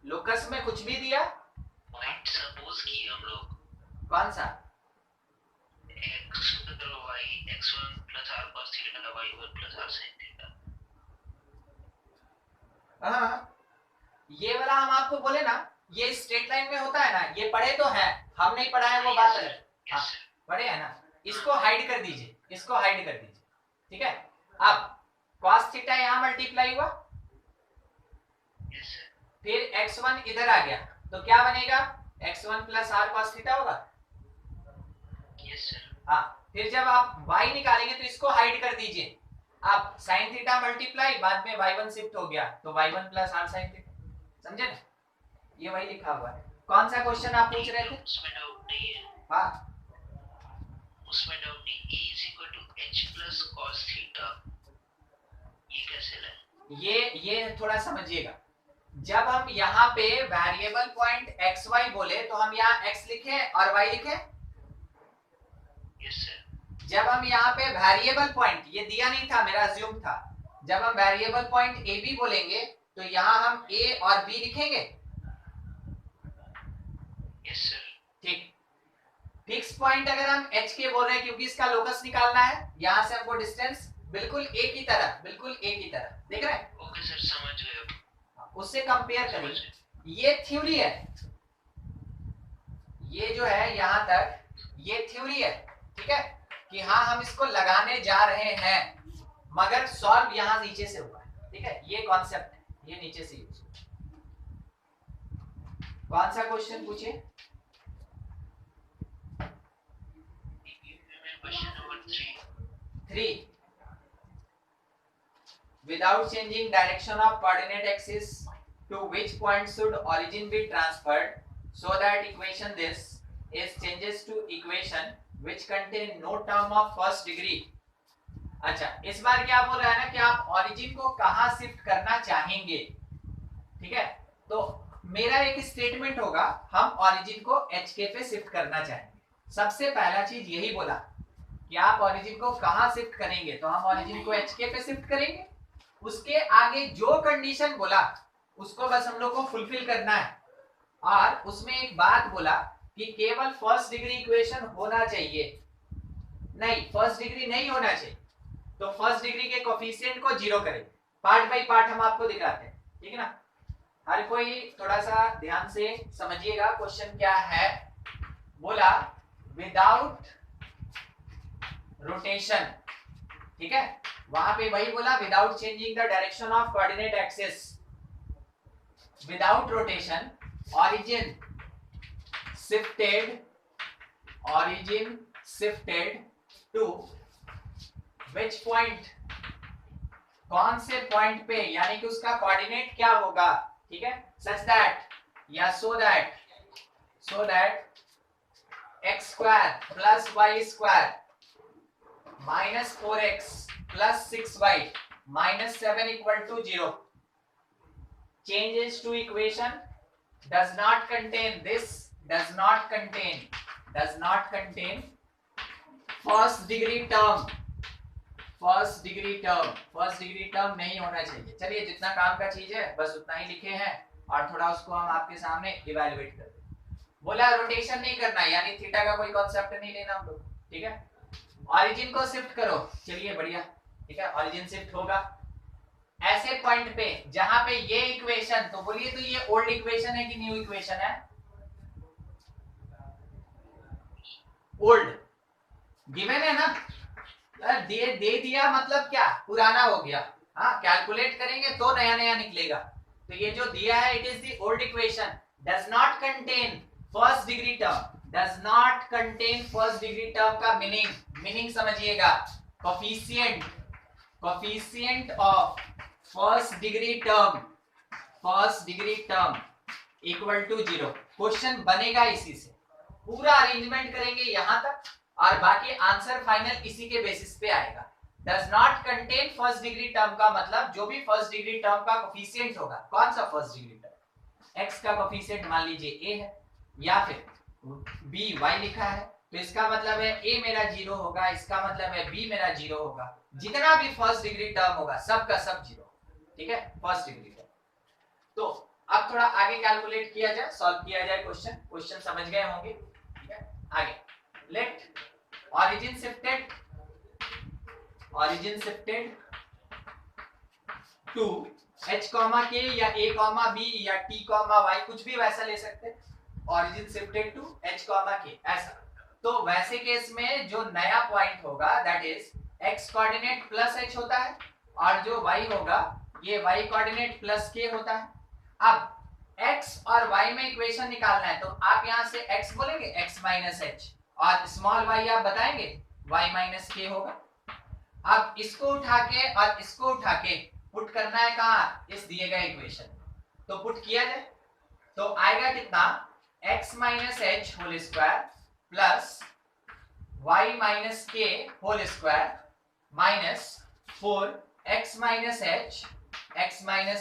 लोकस में कुछ भी दिया, पॉइंट सपोज किए हम लोग, कौन सा x y x1 plus r cos theta y1 plus r sin theta। हाँ, ये वाला हम आपको बोले ना, ये स्ट्रेट लाइन में होता है ना, ये पढ़े तो है, हम नहीं पढ़ाए वो बात है। हाँ, पढ़े है ना, इसको हाइड कर दीजिए, इसको हाइड कर दीजिए, ठीक है। अब cos थीटा यहाँ मल्टीप्लाई हुआ, फिर x1 इधर आ गया, तो क्या बनेगा, x1 plus r cos theta होगा। हाँ, फिर जब आप y निकालेंगे तो इसको हाइड कर दीजिए। अब sin थीटा मल्टीप्लाई, बाद में y1 शिफ्ट हो गया तो y1 plus r sin theta, समझे ना, ये वही लिखा हुआ है। कौन सा क्वेश्चन आप पूछ रहे थे? उसमें डाउट नहीं है, हाँ, उसमें डाउट नहीं, e is equal to h plus cos theta, ये कैसे लाए? ये थोड़ा समझिएगा। जब हम यहाँ पे वेरिएबल पॉइंट एक्स वाई बोले तो हम यहाँ x लिखे और y लिखे। Yes sir. जब हम यहाँ पे वेरिएबल पॉइंट, ये दिया नहीं था, मेरा अज्यूम था, जब हम वेरिएबल पॉइंट ए बी बोलेंगे तो यहाँ हम a और b लिखेंगे। Yes sir. ठीक, फिक्स पॉइंट अगर हम h के बोल रहे हैं क्योंकि इसका लोकस निकालना है, यहाँ से हमको डिस्टेंस बिल्कुल a की तरह, बिल्कुल a की तरह, देख रहे हैं? ओके सर, समझ गए अब। उससे कंपेयर करिए, ये थ्योरी है, ये जो है यहाँ तक ये थ्योरी है, ठीक है, कि हाँ हम इसको लगाने जा रहे हैं, मगर सॉल्व यहाँ नीचे से हुआ है, ठीक है, ये कॉन्सेप्ट है, ये नीचे से यूज। कौन सा क्वेश्चन पूछिए? Question number 3 without changing direction of coordinate axis to which point should origin be transferred so that equation this is changes to equation which contain no term of first degree। अच्छा, इस बार क्या बोल रहा है ना कि आप origin को कहां शिफ्ट करना चाहेंगे, ठीक है। तो मेरा एक स्टेटमेंट होगा, हम origin को hk पे शिफ्ट करना चाहेंगे। सबसे पहला चीज यही बोला कि आप origin को कहां शिफ्ट करेंगे, तो हम origin को hk पे शिफ्ट करेंगे। उसके आगे जो कंडीशन बोला उसको बस हम लोग को फुलफिल करना है, और उसमें एक बात बोला कि केवल फर्स्ट डिग्री इक्वेशन होना चाहिए, नहीं फर्स्ट डिग्री नहीं होना चाहिए, तो फर्स्ट डिग्री के कोफिशिएंट को जीरो करें। पार्ट बाय पार्ट हम आपको दिखाते हैं, ठीक है ना। हर कोई थोड़ा सा ध्यान से समझिएगा, क्वेश्चन क्या है। बोला विदाउट रोटेशन, ठीक है, वहां पे वही बोला without changing the direction of coordinate axis, without rotation origin shifted to which point, कौन से पॉइंट पे, यानी कि उसका कोऑर्डिनेट क्या होगा, ठीक है, such that या so that x square plus y square minus 4x plus 6y minus 7 equal to 0 changes to equation does not contain first degree term नहीं होना चाहिए। चलिए, जितना काम का चीज है बस उतना ही लिखे हैं, और थोड़ा उसको हम आपके सामने इवैल्यूएट कर दें। बोला रोटेशन नहीं करना, यानी थीटा का कोई कॉन्सेप्ट नहीं लेना हम लोग, ठीक है। ऑरिजिन को शिफ्ट करो, चलिए बढ़िया, ठीक है, ऑरिजिन शिफ्ट होगा ऐसे पॉइंट पे जहां पे ये इक्वेशन, तो बोलिए तो ये ओल्ड इक्वेशन है कि न्यू इक्वेशन है? ओल्ड गिवन है ना, दे दिया मतलब क्या, पुराना हो गया। हाँ, कैलकुलेट करेंगे तो नया नया निकलेगा। तो ये जो दिया है it is the old equation, does not contain first degree term, does not contain first degree term का मीनिंग समझिएगा, coefficient of first degree term equal to 0। Question बनेगा इसी से, पूरा अरेंजमेंट करेंगे यहां तक, और बाकी आंसर फाइनल इसी के बेसिस पे आएगा। Does not contain first degree term का मतलब जो भी फर्स्ट डिग्री टर्म का कोफिशिएंट होगा, कौन सा फर्स्ट डिग्री टर्म, x का कोफिशिएंट मान लीजिए a है, या फिर b y लिखा है, तो इसका मतलब है a मेरा 0 होगा, इसका मतलब है b मेरा 0 होगा। जितना भी फर्स्ट डिग्री टर्म होगा सब का सब 0, ठीक है, फर्स्ट डिग्री का। तो अब थोड़ा आगे कैलकुलेट किया जाए, सॉल्व किया जाए क्वेश्चन समझ गए होंगे। ठीक है, आगे let origin shifted to h comma k या a कॉमा b या t कॉमा y, कुछ भी वैसा ले सकते हैं। origin shifted to h comma k ऐसा। तो वैसे केस में जो नया पॉइंट होगा that is x coordinate plus h होता है, और जो y होगा ये y कोऑर्डिनेट प्लस k होता है। अब x और y में इक्वेशन निकालना है, तो आप यहां से x बोलेंगे x माइनस h, और स्मॉल y आप बताएंगे y माइनस k होगा। अब इसको उठा के और इसको उठा के पुट करना है कहाँ, इस दिए गए इक्वेशन। तो पुट किया जाए तो आएगा कितना, x minus H whole square plus y minus K whole square minus 4x minus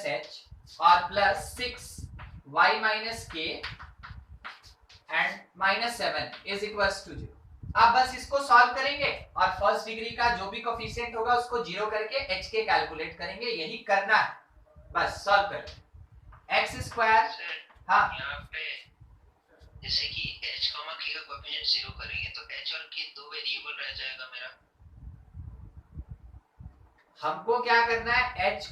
H और plus 6y minus K and minus 7 is equals to 0। अब बस इसको सॉल्व करेंगे और फर्स्ट डिग्री का जो भी कोफिशिएंट होगा उसको जीरो करके h के कैलकुलेट करेंगे, यही करना है, बस सॉल्व करें। x स्क्वायर, हाँ यहाँ पे जैसे कि h कॉमा k का कोएफिशिएंट 0 करेंगे तो h और k दो वेरिएबल रह जाएगा मेरा। हमको क्या करना है, h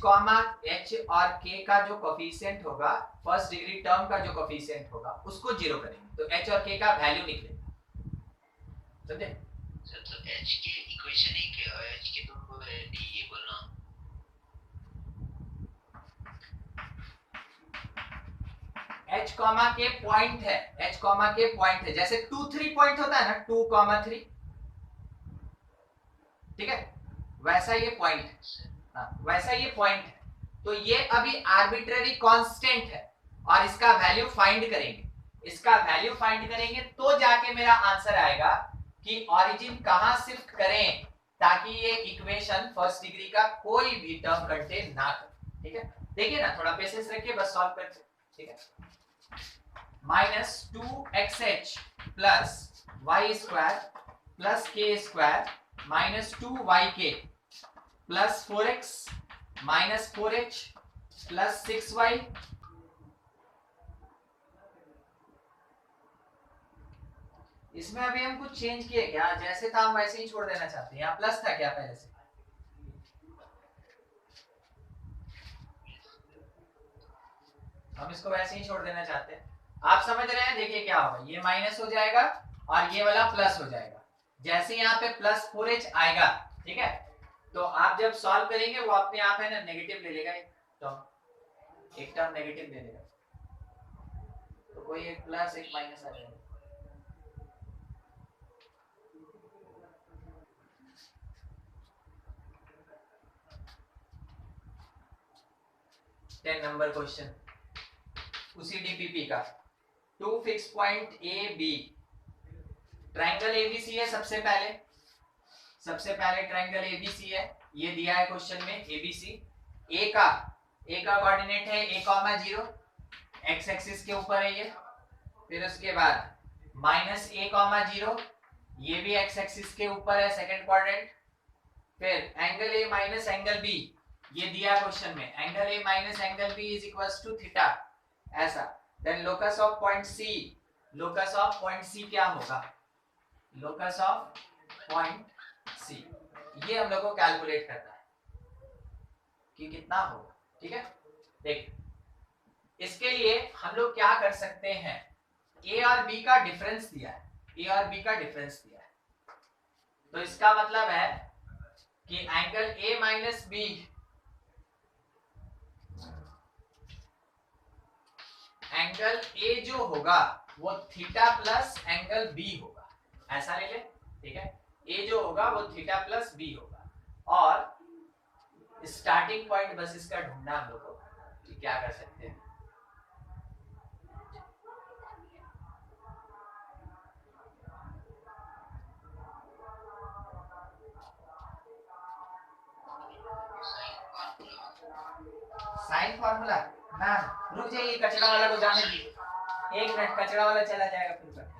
और k का जो कोफिशिएंट होगा, फर्स्ट डिग्री टर्म का जो कोफिशिएंट होगा उसको जीरो करेंगे, तो h और k का वैल्यू निकलेगा, समझे? सर तो h के इक्वेशन ही क्या है, h के दो वेरिएबल ना। h कॉमा के पॉइंट है, h कॉमा के पॉइंट है, जैसे 2 3 पॉइंट होता है ना, 2 कॉमा 3, ठीक है, वैसा ये पॉइंट है। हाँ, वैसा ये पॉइंट है। तो ये अभी आर्बिट्रेरी कांस्टेंट है और इसका वैल्यू फाइंड करेंगे, इसका वैल्यू फाइंड करेंगे तो जाके मेरा आंसर आएगा कि ऑरिजिन कहां शिफ्ट करें ताकि ये इक्वेशन फर्स्ट डिग्री का कोई भी टर्म कंटेन ना करे। ठीक है, देखिए ना, थोड़ा पेशेंस रखिए, बस सॉल्व करते, ठीक है। Minus 2xh plus Y square plus K square minus 2yk plus 4x minus 4h plus 6y, इसमें अभी हम कुछ चेंज किए क्या, जैसे था हम वैसे ही छोड़ देना चाहते हैं, यहाँ प्लस था क्या पहले से, हम इसको वैसे ही छोड़ देना चाहते हैं। आप समझ रहे हैं, देखिए क्या होगा, ये माइनस हो जाएगा और ये वाला प्लस हो जाएगा। जैसे यहाँ पे प्लस 4h आएगा, ठीक है, तो आप जब सॉल्व करेंगे वो अपने आप है ना नेगेटिव ले लेगा, एक टर्म नेगेटिव ले लेगा, तो कोई एक प्लस एक माइनस आ जाएगा। टेन नंबर क्वेश्चन उसी डीपीपी का, two fix point A B, triangle ABC है। सबसे पहले ट्रायंगल एबीसी है, ये दिया है क्वेश्चन में एबीसी। ए का कोऑर्डिनेट है a,0, एक्स एक्सिस के ऊपर है ये। फिर उसके बाद माइनस a,0, ये भी एक्स एक्सिस के ऊपर है, सेकंड क्वाड्रेंट। फिर angle A minus angle B, ये दिया क्वेश्चन में, angle A minus angle B is equals to theta, ऐसा। Then locus of point C, locus of point C क्या होगा, लोकस ऑफ पॉइंट सी, ये हम लोग को कैलकुलेट करना है कि कितना होगा। ठीक है, देख इसके लिए हम लोग क्या कर सकते हैं, ए और बी का डिफरेंस दिया है, ए और बी का डिफरेंस दिया है, तो इसका मतलब है कि angle A minus B, angle A जो होगा वो थीटा प्लस एंगल बी होगा, ऐसा ले ले। ठीक है, ए जो होगा वो थीटा प्लस बी होगा, और स्टार्टिंग पॉइंट बस इसका ढूंढना हम लोग को कि क्या कर सकते हैं। साइन फार्मूला ना, रुक जाइए, कचरा वाला को जाने दीजिए, 1 मिनट, कचरा वाला चला जाएगा फिर करते हैं।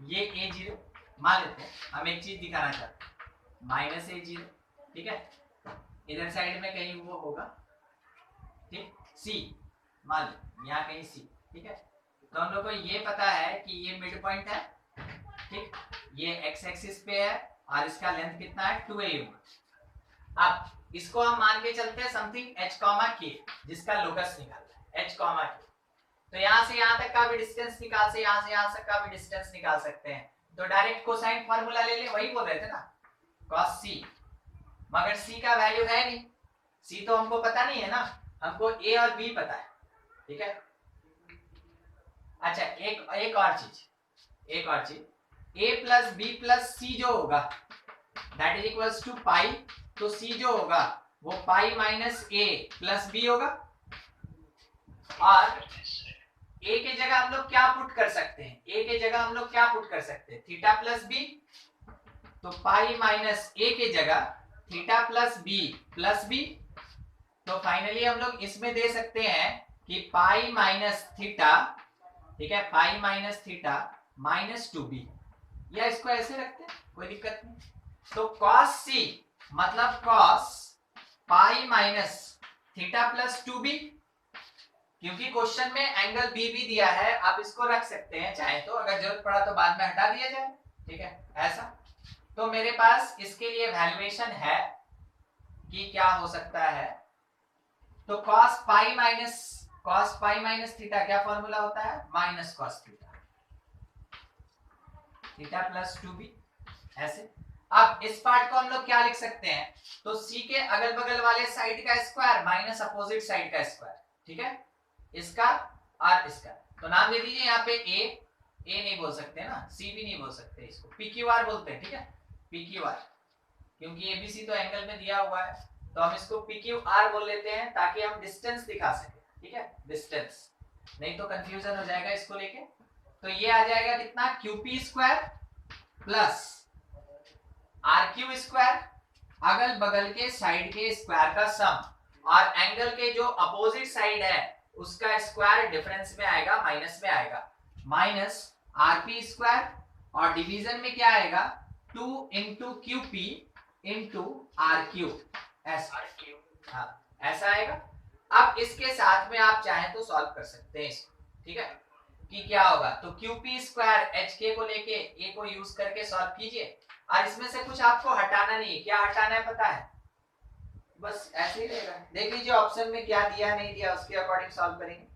ये A0 मान लेते हैं, हम एक चीज दिखाना चाहते हैं, माइनस A0, ठीक है, इधर साइड में कहीं वो होगा, ठीक, C मान लो यहाँ कहीं C, ठीक है। तो हम लोग को ये पता है कि ये मिड पॉइंट है, ठीक, ये एक्स एक्सिस पे है और इसका लेंथ कितना है 2a होगा। अब इसको हम मान के चलते हैं समथिंग h, k, जिसका लोकस निकालना है h, k। तो यहाँ से यहाँ तक का भी डिस्टेंस निकाल से यहाँ से यहाँ तक का भी डिस्टेंस निकाल सकते हैं। तो डायरेक्ट कोसाइन फार्मूला ले ले, वही बोल रहे थे ना, cos c, मगर c का वैल्यू है नहीं, c तो हमको पता नहीं है ना, हमको a और b पता है, ठीक है। अच्छा एक और चीज a plus b plus c जो होगा दैट इज इक्वल्स टू पाई, तो c जो होगा वो pi minus a plus b होगा, और a के जगह हम लोग क्या पुट कर सकते हैं, a के जगह हम लोग क्या पुट कर सकते हैं, थीटा प्लस b, तो पाई माइनस a के जगह theta plus b plus b, तो फाइनली हम लोग इसमें दे सकते हैं कि पाई माइनस थीटा, ठीक है, pi minus theta minus 2b, या इसको ऐसे रखते हैं, कोई दिक्कत नहीं। तो cos c मतलब cos pi minus theta plus 2b, क्योंकि क्वेश्चन में एंगल बी भी दिया है, आप इसको रख सकते हैं चाहे तो, अगर जरूरत पड़ा तो बाद में हटा दिया जाए, ठीक है, ऐसा। तो मेरे पास इसके लिए वैल्यूएशन है कि क्या हो सकता है, तो cos पाई माइनस थीटा क्या फॉर्मूला होता है, minus cos theta plus 2b, ऐसे। अब इस पार्ट को हम लोग क्या लिख सकते हैं, तो c के अगल बगल वाले साइड का स्क्वायर माइनस अपोजिट साइड का स्क्वायर, ठीक है, इसका और इसका। तो नाम दे दीजिए यहाँ पे a नहीं बोल सकते ना, c भी नहीं बोल सकते, इसको pqr बोलते हैं, ठीक है, pqr, क्योंकि abc तो एंगल में दिया हुआ है, तो हम इसको pqr बोल लेते हैं ताकि हम डिस्टेंस दिखा सके, ठीक है, डिस्टेंस, नहीं तो कंफ्यूजन हो जाएगा इसको लेके। तो ये आ जाएगा कितना, qp square plus rq square, अगल बगल के साइड के स्क्वायर का सम, और एंगल के जो अपोजिट साइड है उसका स्क्वायर डिफरेंस में आएगा, माइनस में आएगा, माइनस rp स्क्वायर, और डिवीजन में क्या आएगा 2 इंटू qp इंटू rq, ऐसा, हाँ ऐसा आएगा। अब इसके साथ में आप चाहें तो सॉल्व कर सकते हैं इसको, ठीक है, कि क्या होगा, तो qp स्क्वायर hk को लेके a को यूज करके सॉल्व कीजिए, और इसमें से कुछ आपको हटाना नहीं है, क्या हटाना है पता है, बस ऐसे ही रहेगा, देख लीजिए ऑप्शन में क्या दिया नहीं दिया, उसके अकॉर्डिंग सॉल्व करेंगे।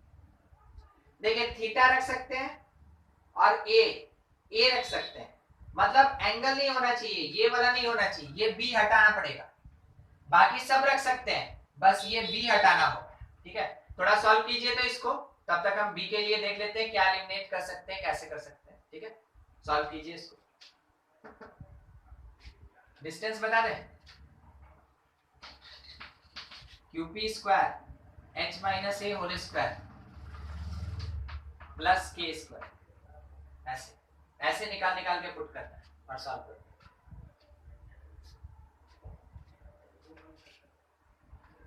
देखिए थीटा रख सकते हैं और ए रख सकते हैं, मतलब एंगल नहीं होना चाहिए, ये वाला नहीं होना चाहिए, ये बी हटाना पड़ेगा, बाकी सब रख सकते हैं, बस ये बी हटाना होगा, ठीक है। थोड़ा सॉल्व कीजिए तो इसको, तब तक हम बी के लिए देख लेते हैं क्या एलिमिनेट कर सकते हैं, कैसे कर सकते हैं, ठीक है, सॉल्व कीजिए इसको। डिस्टेंस बता दें, qp square h minus a whole square plus k square, ऐसे ऐसे निकाल के पुट करना है और सॉल्व करना है।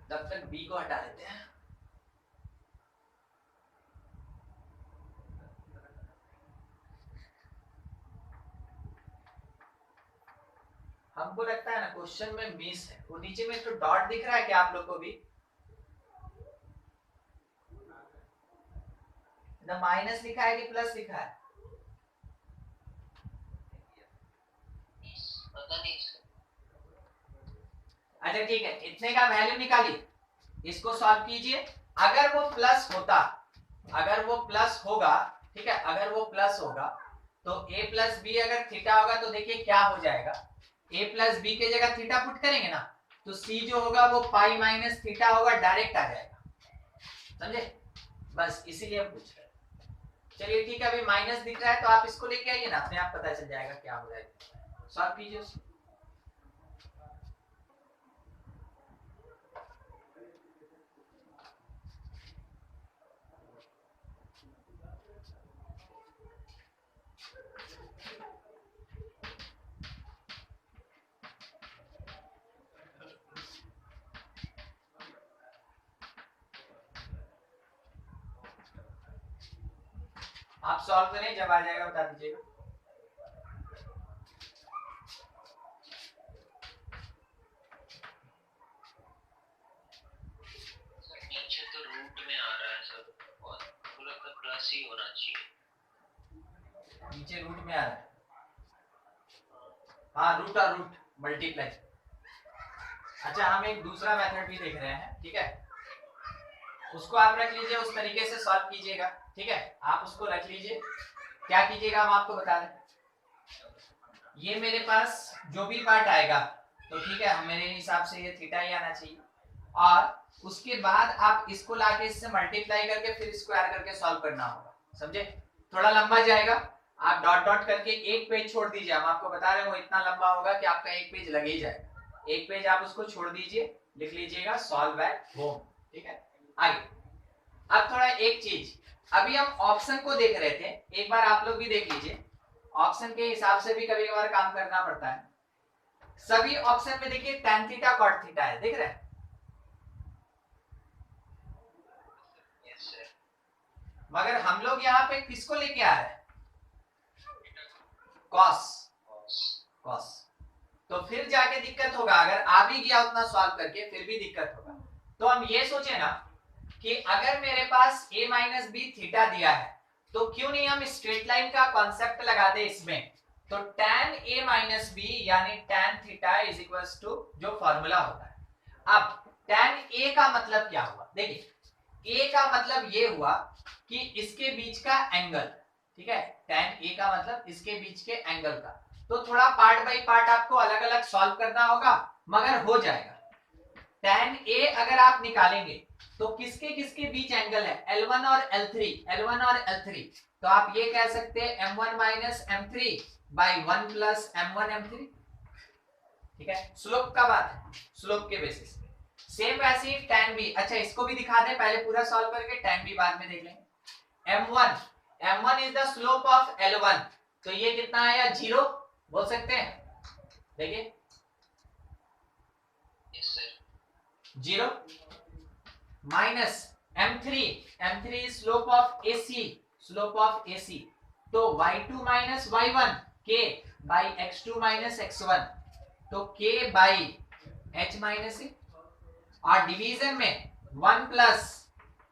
तब तक b को हटा देते हैं, हमको लगता है ना क्वेश्चन में मिस है, वो नीचे में तो डॉट दिख रहा है क्या आप लोग को भी, ना माइनस लिखा है कि प्लस लिखा है, पता नहीं। अच्छा ठीक है, इतने का वैल्यू निकालिए, इसको सॉल्व कीजिए, अगर वो प्लस होता, अगर वो प्लस होगा, ठीक है, अगर वो प्लस होगा तो a प्लस बी अगर थीटा होगा तो देखिए क्या हो जाएगा, a प्लस बी के जगह थीटा पुट करेंगे ना, तो c जो होगा वो पाई माइनस थीटा होगा, डायरेक्ट आ जाएगा, समझे, बस इसीलिए हम पूछ रहे हैं। चलिए ठीक है, अभी माइनस दिख रहा है तो आप इसको लेके आइए ना, अपने आप पता चल जाएगा क्या हो जाएगा, सॉल्व कीजिए उसको। आप सॉल्व करें, जब आ जाएगा बता दीजिएगा। ऐसे ही होना चाहिए। नीचे रूट में आ रहा है, हाँ रूट और रूट मल्टीप्लाई। अच्छा हम एक दूसरा मेथड भी देख रहे हैं, ठीक है, उसको आप रख लीजिए, उस तरीके से सॉल्व कीजिएगा, ठीक है, आप उसको रख लीजिए। क्या कीजिएगा हम आपको बता दें, ये मेरे पास जो भी पार्ट आएगा तो ठीक है, मेरे हिसाब से ये थीटा ही आना चाहिए, और उसके बाद आप इसको लाके इससे मल्टीप्लाई करके फिर स्क्वायर करके सॉल्व करना होगा, समझे। थोड़ा लंबा जाएगा, आप डॉट डॉट करके एक पेज छोड़ दीजिए, हम आपको बता रहे हैं वो इतना लंबा होगा कि आपका एक पेज लग ही जाएगा, एक पेज आप उसको छोड़ दीजिए, लिख लीजिएगा सॉल्व एट होम, ठीक है। आगे अब थोड़ा एक चीज, अभी हम ऑप्शन को देख रहे थे, एक बार आप लोग भी देख लीजिए, ऑप्शन के हिसाब से भी कभी कभार काम करना पड़ता है। सभी ऑप्शन में देखिए tan थीटा cot थीटा है, देख रहे हैं, यस सर। मगर हम लोग यहाँ पे किसको लेके आ रहे हैं, cos, cos, तो फिर जाके दिक्कत होगा, अगर आ भी गया उतना सॉल्व करके फिर भी दिक्कत होगा। तो हम ये सोचे ना कि अगर मेरे पास a माइनस बी थीटा दिया है तो क्यों नहीं हम स्ट्रेट लाइन का कॉन्सेप्ट लगा दे इसमें, तो tan a माइनस बी यानी tan theta is equals to जो फॉर्मूला होता है। अब tan a का मतलब क्या हुआ, देखिए a का मतलब ये हुआ कि इसके बीच का एंगल, ठीक है, tan a का मतलब इसके बीच के एंगल का, तो थोड़ा पार्ट बाय पार्ट आपको अलग अलग सॉल्व करना होगा, मगर हो जाएगा। tan a अगर आप निकालेंगे तो किसके किसके बीच एंगल है, L1 और L3, L1 और L3, तो आप ये कह सकते हैं m1 minus m3 by 1 plus m1 m3, ठीक है, स्लोप का बात है, स्लोप के बेसिस पे। सेम वैसे ही tan b, अच्छा इसको भी दिखा दें पहले पूरा सॉल्व करके, tan b बाद में देख लेंगे। m1 is the slope of L1, तो ये कितना आया, 0 बोल सकते हैं, देखिए yes sir. 0 minus m3 is slope of AC, तो y2 minus y1 k by x2 minus x1, तो k बाई h माइनस ए, और डिवीजन में 1 प्लस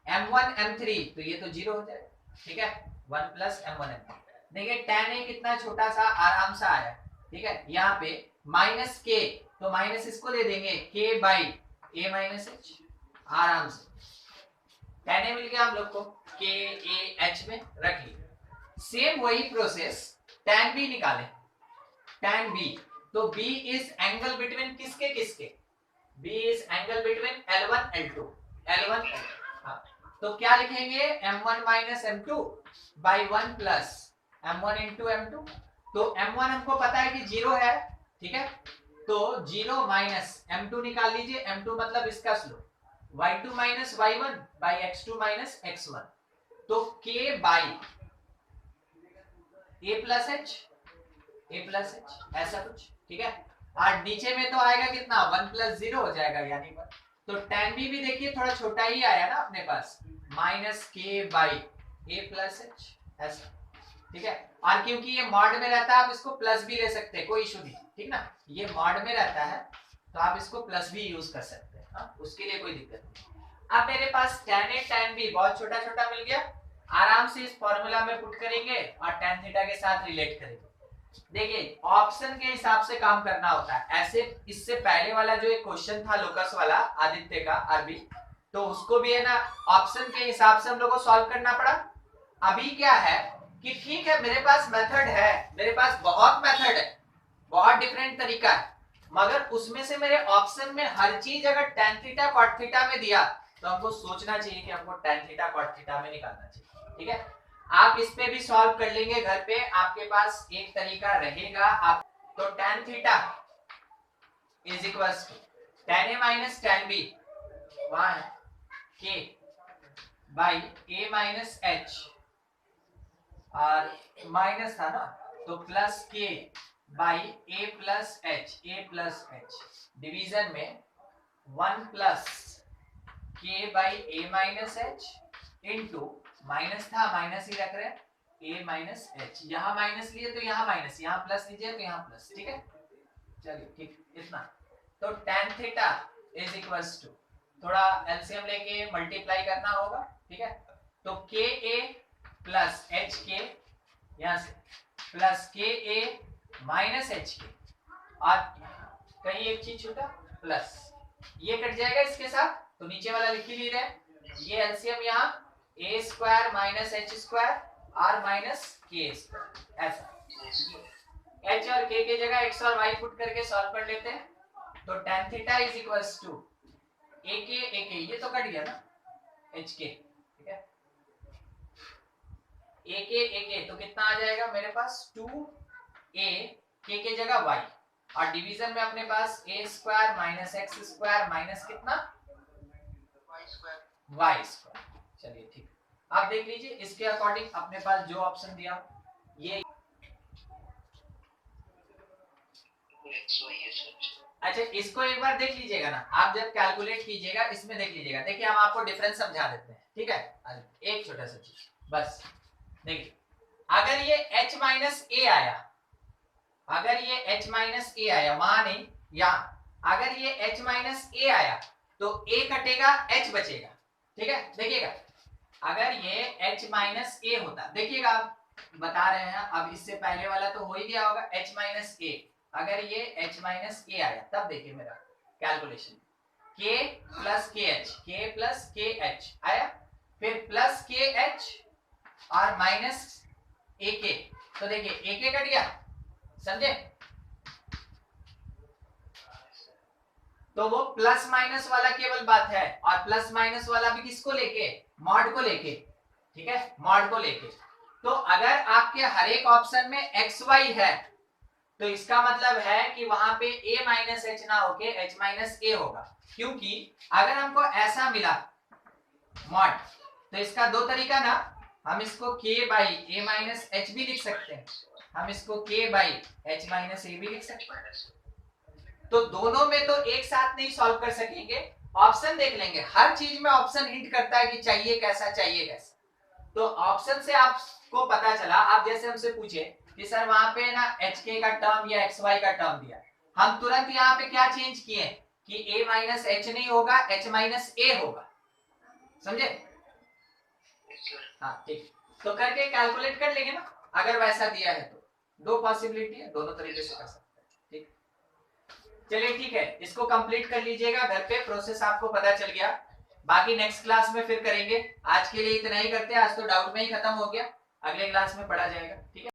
m1 m3, तो ये तो 0 हो जाएगा, ठीक है, 1 प्लस m1 m3। देखिए tan a कितना छोटा सा आराम से आया, ठीक है, यहाँ पे माइनस k, तो माइनस इसको दे देंगे k by a minus h, आराम से tan a मिल गया हम लोग को, k a h में रख लिया। सेम वही प्रोसेस tan b निकालें, tan b, तो b इज एंगल बिटवीन किसके किसके, b is angle between L1 L2, हाँ, तो क्या लिखेंगे m1 minus m2 by 1 plus m1 into m2, तो m1 हमको पता है कि 0 है, ठीक है, तो 0 माइनस m2 निकाल लीजिए, m2 मतलब इसका slope, y2 minus y1 by x2 minus x1, तो k by a plus h ऐसा कुछ, ठीक है, और नीचे में तो आएगा कितना 1 प्लस 0 हो जाएगा यानी 1, तो tan b भी देखिए थोड़ा छोटा ही आया ना अपने पास, minus k by a plus h ऐसा, ठीक है, और क्योंकि ये मॉड में रहता है आप इसको प्लस भी ले सकते हैं, कोई इशू नहीं, ठीक ना, ये मॉड में रहता है तो आप इसको प्लस भी यूज कर सकते हैं, हाँ, उसके लिए कोई दिक्कत नहीं। अब मेरे पास tan a tan b बहुत छोटा छोटा मिल गया, आराम से इस फॉर्मूला में पुट करेंगे और tan थीटा के साथ रिलेट करेंगे। देखिए ऑप्शन के हिसाब से काम करना होता है, ऐसे इससे पहले वाला जो एक क्वेश्चन था लोकस वाला आदित्य का अरबी, तो उसको भी है ना ऑप्शन के हिसाब से हम लोग को सॉल्व करना पड़ा। अभी क्या है कि ठीक है मेरे पास मेथड है, मेरे पास बहुत मेथड है, बहुत डिफरेंट तरीका है, मगर उसमें से मेरे ऑप्शन में हर चीज अगर tan थीटा cot थीटा में दिया तो हमको सोचना चाहिए कि हमको tan थीटा cot थीटा में निकालना चाहिए, ठीक है। आप इस पे भी सॉल्व कर लेंगे घर पे, आपके पास एक तरीका रहेगा, आप तो tan theta is equals to tan a minus tan b 1 k by a minus h, और माइनस था ना तो plus k by a plus h, division में 1 plus k by a minus h into minus था minus ही रख रहे हैं a माइनस h, यहाँ माइनस लिए तो यहाँ माइनस, यहाँ प्लस लीजिए तो यहाँ प्लस, ठीक है, चलिए ठीक इतना, तो tan theta is equals to, थोड़ा एलसीएम लेके मल्टीप्लाई करना होगा, ठीक है, तो ka प्लस एच के, यहां से प्लस के ए माइनस एच के, और कहीं एक चीज छूटा प्लस, ये कट जाएगा इसके साथ, तो नीचे वाला लिख ही रहे हैं, ये एलसीएम यहाँ A square minus H square R minus K square, ऐसा एच और के जगह एक्स और वाई पुट करके सॉल्व कर लेते हैं, तो tan theta is equals to A K, ये तो कट गया ना एच के, ठीक है, ए के तो कितना आ जाएगा मेरे पास 2a के जगह y, और डिवीजन में अपने पास a square minus x square minus कितना y स्क्वायर। चलिए ठीक, आप देख लीजिए इसके अकॉर्डिंग अपने पास जो ऑप्शन दिया ये, अच्छा इसको एक बार देख लीजिएगा ना, आप जब कैलकुलेट कीजिएगा इसमें देख लीजिएगा, देखिए हम आपको डिफरेंस समझा देते हैं, ठीक है, एक छोटा सा चीज बस देखिए, अगर ये h माइनस ए आया, अगर ये h माइनस ए आया, वहां नहीं यहाँ, अगर ये h माइनस ए आया तो a कटेगा h बचेगा, ठीक है, देखिएगा अगर ये h माइनस ए होता, देखिएगा आप बता रहे हैं, अब इससे पहले वाला तो हो ही गया होगा h माइनस ए, अगर ये h माइनस ए आया तब देखिए मेरा कैलकुलेशन k प्लस के एच आया, फिर प्लस के एच और माइनस ए के, तो देखिए ए के कट गया, समझे, तो वो प्लस माइनस वाला केवल बात है, और प्लस माइनस वाला भी किसको लेके, मॉड को लेके, ठीक है, मॉड को लेके, तो अगर आपके हर एक ऑप्शन में एक्स वाई है तो इसका मतलब है कि वहां पे a माइनस एच ना होके h माइनस ए होगा, क्योंकि अगर हमको ऐसा मिला मॉड, तो इसका दो तरीका ना, हम इसको k by A minus H भी लिख सकते हैं, हम इसको k बाई एच माइनस ए भी लिख सकते हैं, तो दोनों में तो एक साथ नहीं सॉल्व कर सकेंगे, ऑप्शन देख लेंगे, हर चीज में ऑप्शन हिंट करता है कि चाहिए कैसा, तो ऑप्शन से आपको पता चला, आप जैसे हमसे पूछे कि सर वहां पे ना एच के का टर्म या एक्स वाई का टर्म दिया, हम तुरंत यहाँ पे क्या चेंज किए कि a माइनस एच नहीं होगा, h माइनस ए होगा, समझे, हाँ ठीक, तो करके कैलकुलेट कर लेंगे ना, अगर वैसा दिया है तो दो पॉसिबिलिटी है, दोनों तरीके से कर सकते हैं, ठीक, चलिए ठीक है, इसको कंप्लीट कर लीजिएगा घर पे, प्रोसेस आपको पता चल गया, बाकी नेक्स्ट क्लास में फिर करेंगे, आज के लिए इतना ही करते हैं, आज तो डाउट में ही खत्म हो गया, अगले क्लास में पढ़ा जाएगा, ठीक है।